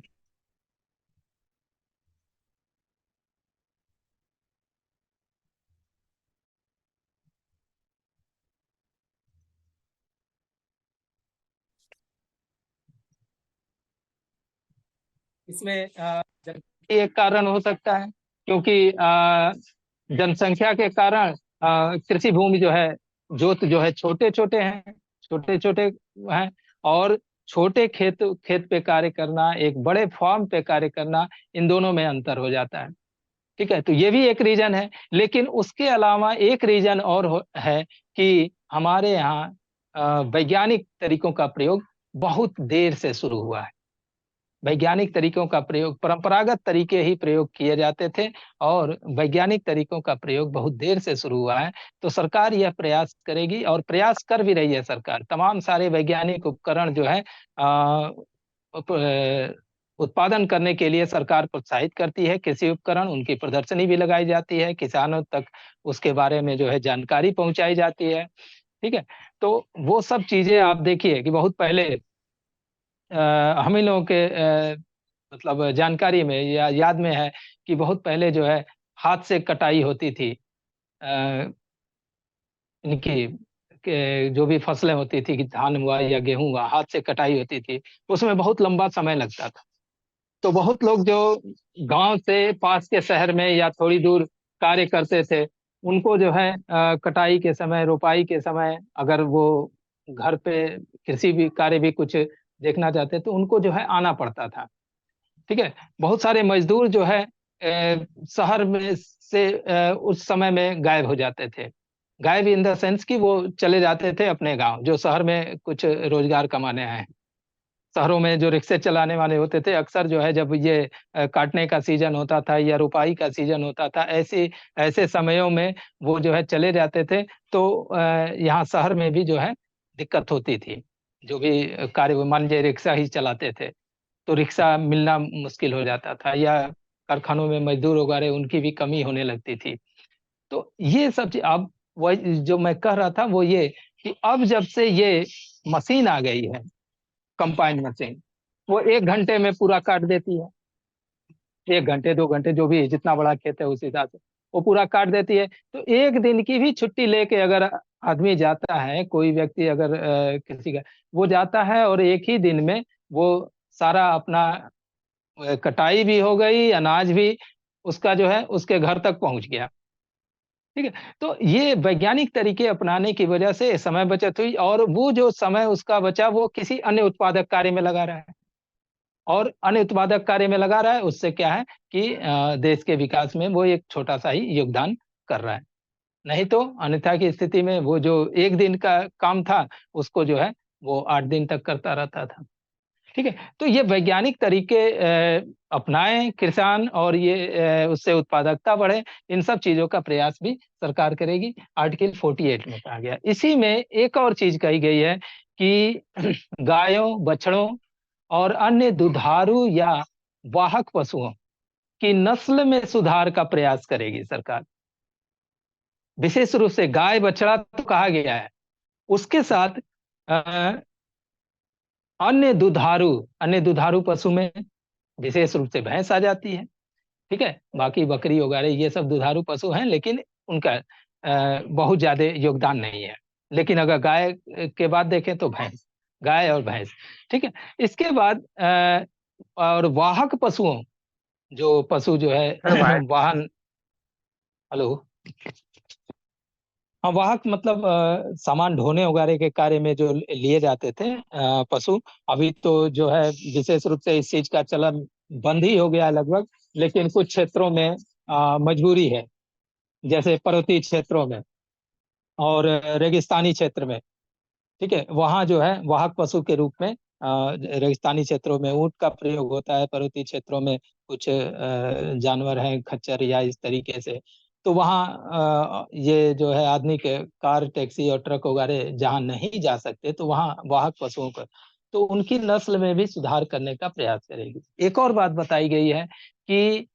इसमें एक कारण हो सकता है, क्योंकि जनसंख्या के कारण कृषि भूमि जो है, जोत जो है छोटे छोटे हैं, छोटे छोटे हैं। और छोटे खेत खेत पे कार्य करना, एक बड़े फार्म पे कार्य करना, इन दोनों में अंतर हो जाता है। ठीक है, तो ये भी एक रीजन है। लेकिन उसके अलावा एक रीजन और है कि हमारे यहाँ वैज्ञानिक तरीकों का प्रयोग बहुत देर से शुरू हुआ है। वैज्ञानिक तरीकों का प्रयोग, परंपरागत तरीके ही प्रयोग किए जाते थे, और वैज्ञानिक तरीकों का प्रयोग बहुत देर से शुरू हुआ है। तो सरकार यह प्रयास करेगी, और प्रयास कर भी रही है सरकार। तमाम सारे वैज्ञानिक उपकरण जो है उत्पादन करने के लिए सरकार प्रोत्साहित करती है। कृषि उपकरण, उनकी प्रदर्शनी भी लगाई जाती है, किसानों तक उसके बारे में जो है जानकारी पहुंचाई जाती है। ठीक है, तो वो सब चीजें आप देखिए कि बहुत पहले हम ही लोगों के मतलब जानकारी में या याद में है कि बहुत पहले जो है हाथ से कटाई होती थी। इनकी जो भी फसलें होती थी, कि धान हुआ या गेहूं हुआ, हाथ से कटाई होती थी। उसमें बहुत लंबा समय लगता था। तो बहुत लोग जो गांव से पास के शहर में या थोड़ी दूर कार्य करते थे, उनको जो है कटाई के समय, रोपाई के समय, अगर वो घर पे कृषि भी कार्य भी कुछ देखना चाहते तो उनको जो है आना पड़ता था। ठीक है, बहुत सारे मजदूर जो है शहर में से उस समय में गायब हो जाते थे। गायब इन द सेंस कि वो चले जाते थे अपने गांव, जो शहर में कुछ रोजगार कमाने आए हैं। शहरों में जो रिक्शे चलाने वाले होते थे, अक्सर जो है जब ये काटने का सीजन होता था या रुपाई का सीजन होता था, ऐसे ऐसे समयों में वो जो है चले जाते थे। तो यहाँ शहर में भी जो है दिक्कत होती थी। जो भी कार्य, मान लीजिए रिक्शा ही चलाते थे, तो रिक्शा मिलना मुश्किल हो जाता था, या कारखानों में मजदूर वगैरह उनकी भी कमी होने लगती थी। तो ये सब चीज, अब वही जो मैं कह रहा था वो ये, कि अब जब से ये मशीन आ गई है, कंबाइन मशीन, वो 1 घंटे में पूरा काट देती है। 1 घंटे 2 घंटे जो भी जितना बड़ा खेत है उस हिसाब से वो पूरा काट देती है। तो एक दिन की भी छुट्टी लेके अगर आदमी जाता है, कोई व्यक्ति अगर किसी का, वो जाता है और एक ही दिन में वो सारा अपना कटाई भी हो गई, अनाज भी उसका जो है उसके घर तक पहुंच गया। ठीक है, तो ये वैज्ञानिक तरीके अपनाने की वजह से समय बचत हुई, और वो जो समय उसका बचा वो किसी अन्य उत्पादक कार्य में लगा रहा है। और अन्य उत्पादक कार्य में लगा रहा है, उससे क्या है कि देश के विकास में वो एक छोटा सा ही योगदान कर रहा है। नहीं तो अन्यथा की स्थिति में वो जो एक दिन का काम था, उसको जो है वो 8 दिन तक करता रहता था। ठीक है, तो ये वैज्ञानिक तरीके अपनाएं किसान, और ये उससे उत्पादकता बढ़े, इन सब चीजों का प्रयास भी सरकार करेगी। आर्टिकल 48 में कहा गया। इसी में एक और चीज कही गई है कि गायों, बछड़ों और अन्य दुधारू या वाहक पशुओं की नस्ल में सुधार का प्रयास करेगी सरकार। विशेष रूप से गाय बछड़ा तो कहा गया है, उसके साथ अ, अन्य दुधारू पशु में विशेष रूप से भैंस आ जाती है। ठीक है, बाकी बकरी वगैरह ये सब दुधारू पशु हैं, लेकिन उनका बहुत ज्यादा योगदान नहीं है। लेकिन अगर गाय के बाद देखें तो भैंस, गाय और भैंस। ठीक है, इसके बाद और वाहक पशुओं, जो पशु जो है भाई वाहन हेलो। हाँ, वाहक मतलब सामान ढोने वगैरह के कार्य में जो लिए जाते थे पशु। अभी तो जो है विशेष रूप से इस चीज का चलन बंद ही हो गया है लगभग, लेकिन कुछ क्षेत्रों में मजबूरी है, जैसे पर्वतीय क्षेत्रों में और रेगिस्तानी क्षेत्र में। ठीक है, वहाँ जो है वाहक पशु के रूप में रेगिस्तानी क्षेत्रों में ऊंट का प्रयोग होता है, पर्वतीय क्षेत्रों में कुछ जानवर हैं खच्चर या इस तरीके से। तो वहाँ ये जो है आदमी के कार टैक्सी और ट्रक वगैरह जहाँ नहीं जा सकते, तो वहाँ वाहक पशुओं का, तो उनकी नस्ल में भी सुधार करने का प्रयास करेगी। एक और बात बताई गई है कि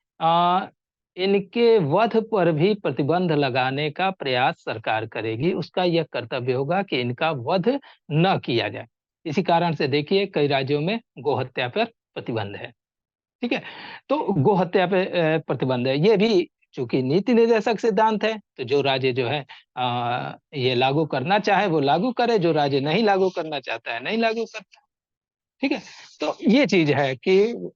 इनके वध पर भी प्रतिबंध लगाने का प्रयास सरकार करेगी। उसका यह कर्तव्य होगा कि इनका वध न किया जाए। इसी कारण से देखिए कई राज्यों में गोहत्या पर प्रतिबंध है। ठीक है, तो गोहत्या पे प्रतिबंध है। ये भी चूंकि नीति निर्देशक सिद्धांत है, तो जो राज्य जो है ये लागू करना चाहे वो लागू करे, जो राज्य नहीं लागू करना चाहता है नहीं लागू करता। ठीक है, तो ये चीज है कि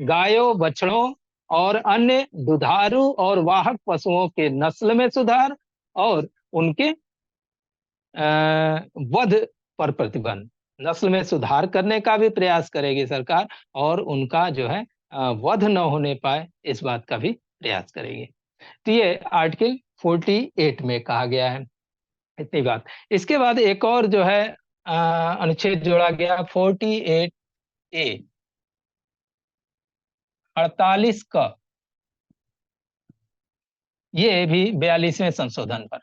गायों, बछड़ों और अन्य दुधारू और वाहक पशुओं के नस्ल में सुधार और उनके वध पर प्रतिबंध। नस्ल में सुधार करने का भी प्रयास करेगी सरकार, और उनका जो है वध न होने पाए इस बात का भी प्रयास करेगी। तो ये आर्टिकल 48 में कहा गया है। इतनी बात। इसके बाद एक और जो है अनुच्छेद जोड़ा गया 48A 48 का, ये भी 42वें संशोधन पर।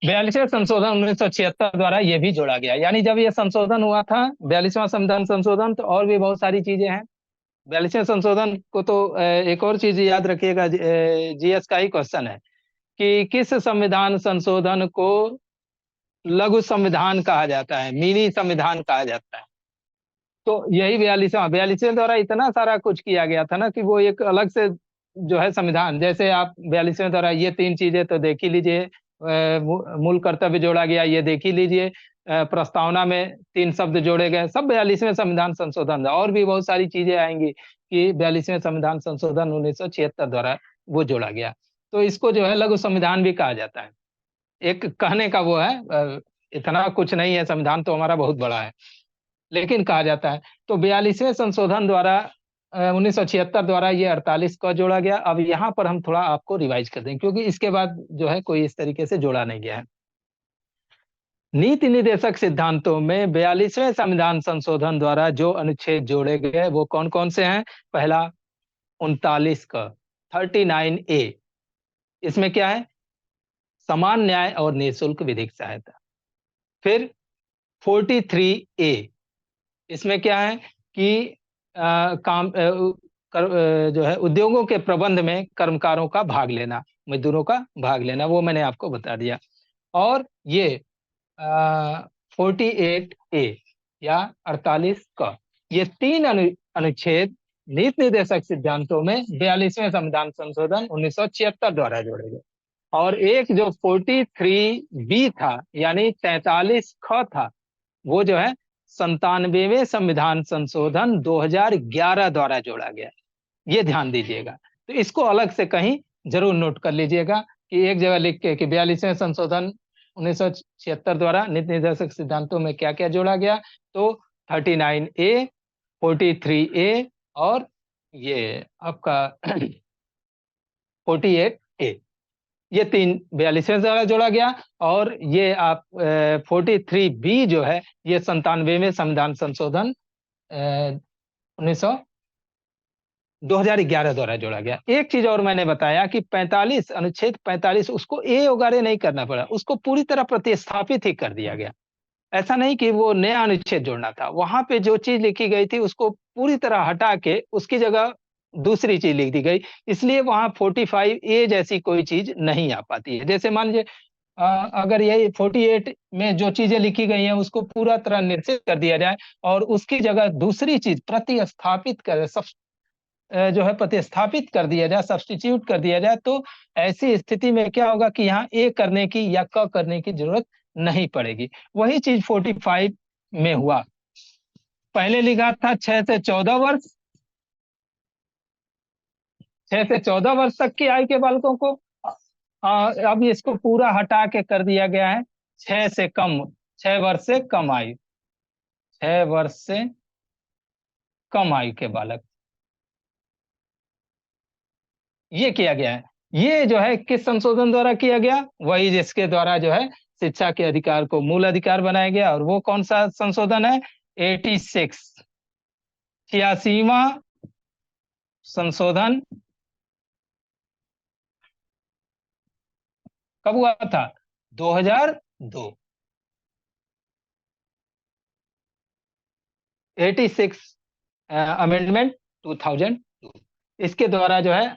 बयालीसवें संशोधन 1976 द्वारा ये भी जोड़ा गया। यानी जब ये संशोधन हुआ था 42वां संविधान संशोधन, तो और भी बहुत सारी चीजें हैं। 42वें संशोधन को तो एक और चीज याद रखिएगा, जीएस का ही क्वेश्चन है कि किस संविधान संशोधन को लघु संविधान कहा जाता है, मिनी संविधान कहा जाता है। तो यही 42वें द्वारा इतना सारा कुछ किया गया था ना कि वो एक अलग से जो है संविधान। जैसे आप 42वें द्वारा ये 3 चीजें तो देख ही लीजिए, मूल कर्तव्य जोड़ा गया, ये देख ही लीजिए, प्रस्तावना में 3 शब्द जोड़े गए, सब 42वें संविधान संशोधन। और भी बहुत सारी चीजें आएंगी कि 42वें संविधान संशोधन 1976 द्वारा वो जोड़ा गया। तो इसको जो है लघु संविधान भी कहा जाता है। एक कहने का वो है, इतना कुछ नहीं है, संविधान तो हमारा बहुत बड़ा है, लेकिन कहा जाता है। तो 42वें संशोधन द्वारा 1976 द्वारा ये 48 का जोड़ा गया। अब यहाँ पर हम थोड़ा आपको रिवाइज कर दें, क्योंकि इसके बाद जो है कोई इस तरीके से जोड़ा नहीं गया है। नीति निर्देशक सिद्धांतों में 42वें संविधान संशोधन द्वारा जो अनुच्छेद जोड़े गए वो कौन कौन से हैं? पहला 39 का 39A, इसमें क्या है? समान न्याय और निःशुल्क विधिक सहायता। फिर 43A, इसमें क्या है कि जो है उद्योगों के प्रबंध में कर्मकारों का भाग लेना, मजदूरों का भाग लेना, वो मैंने आपको बता दिया। और ये 48A या 48 का, ये 3 अनुच्छेद नीति निर्देशक सिद्धांतों में 42वें संविधान संशोधन 1976 द्वारा जोड़े गए। और एक जो 43B था यानी 43 ख था, वो जो है 97वें संविधान संशोधन 2011 द्वारा जोड़ा गया। ये ध्यान दीजिएगा। तो इसको अलग से कहीं जरूर नोट कर लीजिएगा कि एक जगह लिख के कि 42वें संशोधन 1976 द्वारा नीति निर्देशक सिद्धांतों में क्या क्या जोड़ा गया। तो 39A, 43A और ये आपका 48A, ये 3 42वें द्वारा जोड़ा गया। और ये आप 43B जो है ये 97वें संविधान संशोधन 2011 द्वारा जोड़ा गया। एक चीज और मैंने बताया कि 45 अनुच्छेद 45 उसको ए वगैरह नहीं करना पड़ा, उसको पूरी तरह प्रतिस्थापित ही कर दिया गया। ऐसा नहीं कि वो नया अनुच्छेद जोड़ना था, वहां पे जो चीज लिखी गई थी उसको पूरी तरह हटा के उसकी जगह दूसरी चीज लिख दी गई। इसलिए वहां 45A जैसी कोई चीज नहीं आ पाती है। जैसे मान लीजिए अगर यही 48 में जो चीजें लिखी गई हैं उसको पूरा तरह निश्चित कर दिया जाए और उसकी जगह दूसरी चीज प्रतिस्थापित कर जो है प्रतिस्थापित कर दिया जाए, सब्स्टिट्यूट कर दिया जाए, तो ऐसी स्थिति में क्या होगा कि यहाँ ए करने की या क करने की जरूरत नहीं पड़ेगी। वही चीज 45 में हुआ। पहले लिखा था 6 से 14 वर्ष, 6 से 14 वर्ष तक की आयु के बालकों को, अब इसको पूरा हटा के कर दिया गया है 6 से कम, 6 वर्ष से कम आयु, 6 वर्ष से कम आयु के बालक, ये किया गया है। ये जो है किस संशोधन द्वारा किया गया? वही जिसके द्वारा जो है शिक्षा के अधिकार को मूल अधिकार बनाया गया। और वो कौन सा संशोधन है? 86, 86वां संशोधन कब हुआ था? 2002। 86 अमेंडमेंट 2002, इसके द्वारा जो है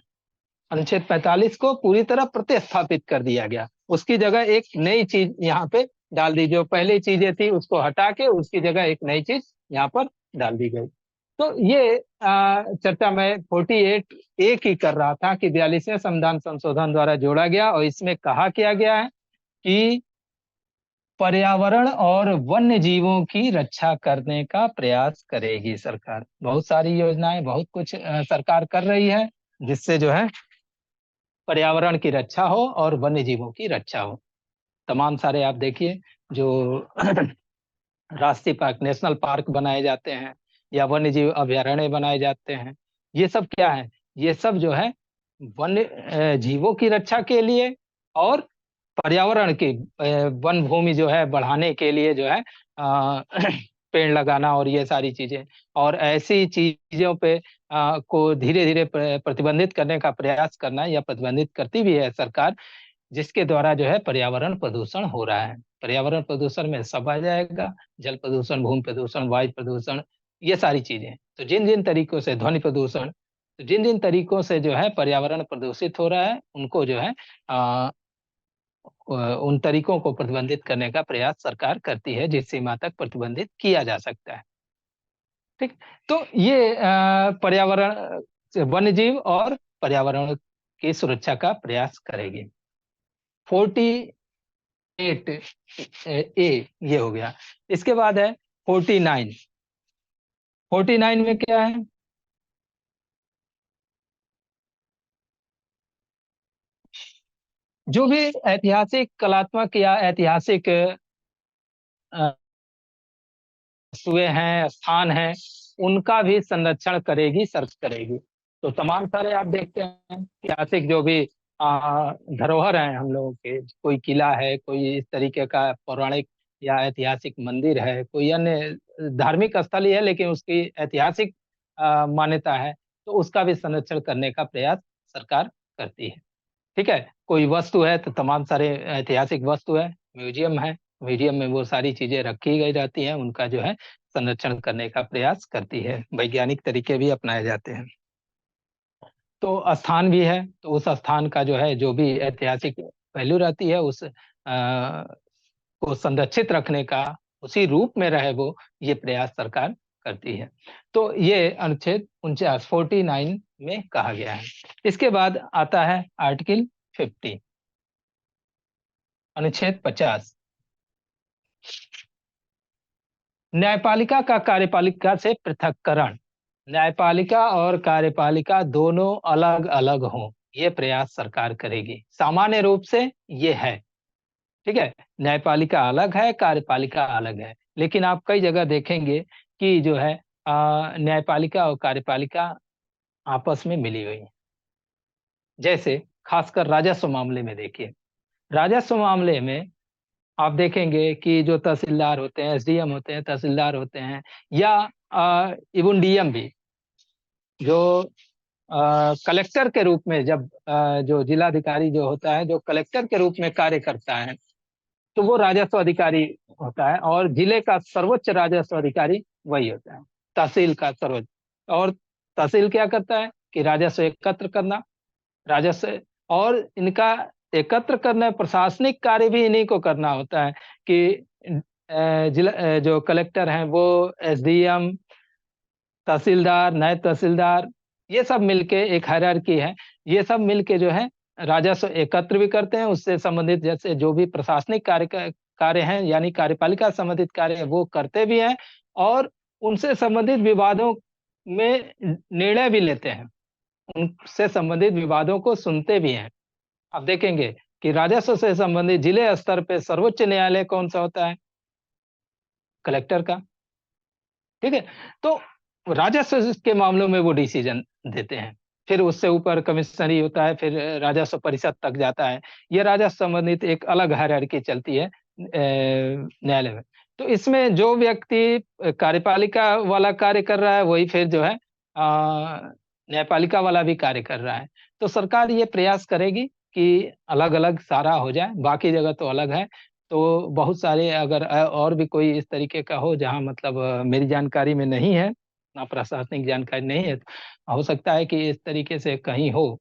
अनुच्छेद 45 को पूरी तरह प्रतिस्थापित कर दिया गया। उसकी जगह एक नई चीज यहाँ पे डाल दी, जो पहली चीजें थी उसको हटा के उसकी जगह एक नई चीज यहाँ पर डाल दी गई। तो ये चर्चा मैं 48A की कर रहा था कि 42वें संविधान संशोधन द्वारा जोड़ा गया, और इसमें कहा किया गया है कि पर्यावरण और वन्य जीवों की रक्षा करने का प्रयास करेगी सरकार। बहुत सारी योजनाएं, बहुत कुछ सरकार कर रही है जिससे जो है पर्यावरण की रक्षा हो और वन्य जीवों की रक्षा हो। तमाम सारे आप देखिए जो राष्ट्रीय पार्क, नेशनल पार्क बनाए जाते हैं या वन्य जीव अभयारण्य बनाए जाते हैं, ये सब क्या है? ये सब जो है वन्य जीवों की रक्षा के लिए और पर्यावरण की वन भूमि जो है बढ़ाने के लिए जो है पेड़ लगाना और ये सारी चीजें, और ऐसी चीजों पे को धीरे धीरे प्रतिबंधित करने का प्रयास करना, या प्रतिबंधित करती भी है सरकार, जिसके द्वारा जो है पर्यावरण प्रदूषण हो रहा है। पर्यावरण प्रदूषण में सब आ जाएगा, जल प्रदूषण, भूमि प्रदूषण, वायु प्रदूषण, ये सारी चीजें। तो जिन जिन तरीकों से ध्वनि प्रदूषण, तो जिन जिन तरीकों से जो है पर्यावरण प्रदूषित हो रहा है, उनको जो है उन तरीकों को प्रतिबंधित करने का प्रयास सरकार करती है, जिस सीमा तक प्रतिबंधित किया जा सकता है। ठीक, तो ये पर्यावरण, वन्य जीव और पर्यावरण की सुरक्षा का प्रयास करेगी। 48A ये हो गया। इसके बाद है 49। 49 में क्या है? जो भी ऐतिहासिक, कलात्मक या ऐतिहासिक वस्तुएं हैं, स्थान हैं, उनका भी संरक्षण करेगी, सर्च करेगी। तो तमाम सारे आप देखते हैं ऐतिहासिक जो भी धरोहर हैं हम लोगों के, कोई किला है, कोई इस तरीके का पौराणिक या ऐतिहासिक मंदिर है, कोई अन्य धार्मिक स्थल ही है लेकिन उसकी ऐतिहासिक मान्यता है, तो उसका भी संरक्षण करने का प्रयास सरकार करती है। ठीक है, कोई वस्तु है तो तमाम सारे ऐतिहासिक वस्तु है, म्यूजियम है, म्यूजियम में वो सारी चीजें रखी गई रहती हैं, उनका जो है संरक्षण करने का प्रयास करती है। वैज्ञानिक तरीके भी अपनाए जाते हैं। तो स्थान भी है, तो उस स्थान का जो है जो भी ऐतिहासिक वैल्यू रहती है उस को संरक्षित रखने का, उसी रूप में रहे वो, ये प्रयास सरकार करती है। तो ये अनुच्छेद 49 में कहा गया है। इसके बाद आता है आर्टिकल 50, अनुच्छेद 50। न्यायपालिका का कार्यपालिका से पृथक्करण। न्यायपालिका और कार्यपालिका दोनों अलग अलग हों, ये प्रयास सरकार करेगी। सामान्य रूप से ये है, ठीक है, न्यायपालिका अलग है, कार्यपालिका अलग है, लेकिन आप कई जगह देखेंगे कि जो है न्यायपालिका और कार्यपालिका आपस में मिली हुई है। जैसे खासकर राजस्व मामले में देखिए, राजस्व मामले में आप देखेंगे कि जो तहसीलदार होते हैं, एसडीएम होते हैं, तहसीलदार होते हैं, या इवन डीएम भी, जो कलेक्टर के रूप में, जब जो जिलाधिकारी जो होता है, जो कलेक्टर के रूप में कार्य करता है, तो वो राजस्व अधिकारी होता है, और जिले का सर्वोच्च राजस्व अधिकारी वही होता है, तहसील का सर्वोच्च। और तहसील क्या करता है कि राजस्व एकत्र करना, राजस्व, और इनका एकत्र करना, प्रशासनिक कार्य भी इन्हीं को करना होता है कि जिला जो कलेक्टर हैं वो एसडीएम, तहसीलदार, नायब तहसीलदार, ये सब मिलके एक हायरार्की है, ये सब मिलके जो है राजस्व एकत्र भी करते हैं, उससे संबंधित जैसे जो भी प्रशासनिक कार्य कार्य हैं, यानी कार्यपालिका संबंधित कार्य वो करते भी हैं और उनसे संबंधित विवादों में निर्णय भी लेते हैं, उनसे संबंधित विवादों को सुनते भी हैं। आप देखेंगे कि राजस्व से संबंधित जिले स्तर पे सर्वोच्च न्यायालय कौन सा होता है? कलेक्टर का, ठीक है। तो राजस्व के मामलों में वो डिसीजन देते हैं, फिर उससे ऊपर कमिश्नरी होता है, फिर राजस्व परिषद तक जाता है। ये राजस्व संबंधित एक अलग हायरार्की चलती है न्यायालय में। तो इसमें जो व्यक्ति कार्यपालिका वाला कार्य कर रहा है वही फिर जो है न्यायपालिका वाला भी कार्य कर रहा है। तो सरकार ये प्रयास करेगी कि अलग-अलग सारा हो जाए, बाकी जगह तो अलग है। तो बहुत सारे अगर और भी कोई इस तरीके का हो जहाँ मतलब मेरी जानकारी में नहीं है, ना प्रशासनिक जानकारी नहीं है, तो हो सकता है कि इस तरीके से कहीं हो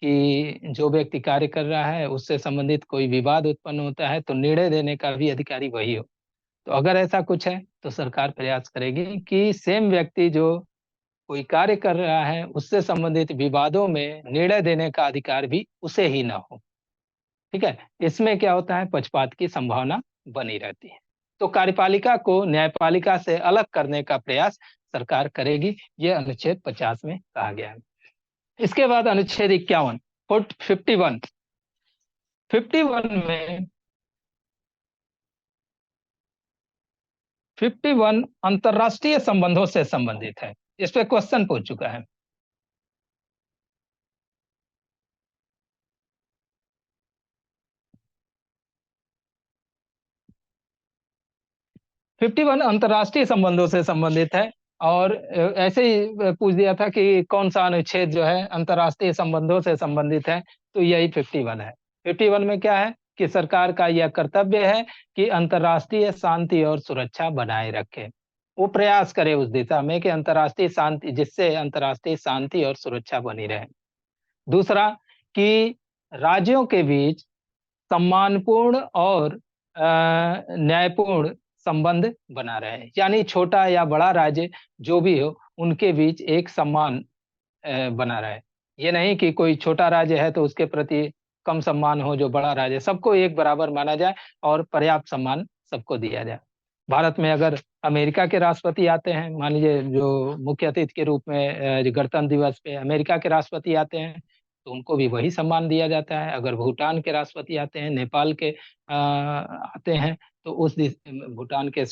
कि जो व्यक्ति कार्य कर रहा है उससे संबंधित कोई विवाद उत्पन्न होता है तो निर्णय देने का भी अधिकारी वही हो। तो अगर ऐसा कुछ है तो सरकार प्रयास करेगी कि सेम व्यक्ति जो कोई कार्य कर रहा है उससे संबंधित विवादों में निर्णय देने का अधिकार भी उसे ही ना हो। ठीक है? इसमें क्या होता है, पक्षपात की संभावना बनी रहती है। तो कार्यपालिका को न्यायपालिका से अलग करने का प्रयास सरकार करेगी, ये अनुच्छेद 50 में कहा गया है। इसके बाद अनुच्छेद 51 51 51 में 51 अंतर्राष्ट्रीय संबंधों से संबंधित है। इस पे क्वेश्चन पूछ चुका है। फिफ्टी वन अंतर्राष्ट्रीय संबंधों से संबंधित है और ऐसे ही पूछ दिया था कि कौन सा अनुच्छेद जो है अंतर्राष्ट्रीय संबंधों से संबंधित है, तो यही 51 है। 51 में क्या है कि सरकार का यह कर्तव्य है कि अंतर्राष्ट्रीय शांति और सुरक्षा बनाए रखे, वो प्रयास करे उस दिशा में कि अंतर्राष्ट्रीय शांति, जिससे अंतर्राष्ट्रीय शांति और सुरक्षा बनी रहे। दूसरा कि राज्यों के बीच सम्मानपूर्ण और न्यायपूर्ण संबंध बना रहे, यानी छोटा या बड़ा राज्य जो भी हो उनके बीच एक सम्मान बना रहे। ये नहीं कि कोई छोटा राज्य है तो उसके प्रति कम सम्मान हो जो बड़ा राज्य, सबको एक बराबर माना जाए और पर्याप्त सम्मान सबको दिया जाए। भारत में अगर अमेरिका के राष्ट्रपति आते हैं, मान लीजिए जो मुख्य अतिथि के रूप में गणतंत्र दिवस पे अमेरिका के राष्ट्रपति आते हैं तो उनको भी वही सम्मान दिया जाता है। अगर भूटान के राष्ट्रपति आते हैं, नेपाल के आते हैं तो उस भूटान के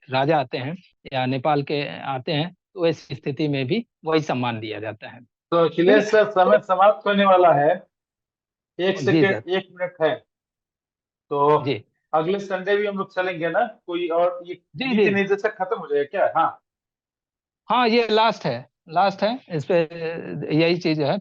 राजा आते हैं या नेपाल के आते हैं तो इस स्थिति में भी वही सम्मान दिया जाता है। तो अखिलेश सर, समय समाप्त होने वाला है, एक जी सेकेंड, सर। 1 मिनट है। तो जी अगले संडे भी हम लोग चलेंगे ना कोई, और ये जी नीति जी निर्देशक खत्म हो जाएगा क्या? हाँ, हाँ, ये लास्ट है, लास्ट है। इस पे यही चीज है।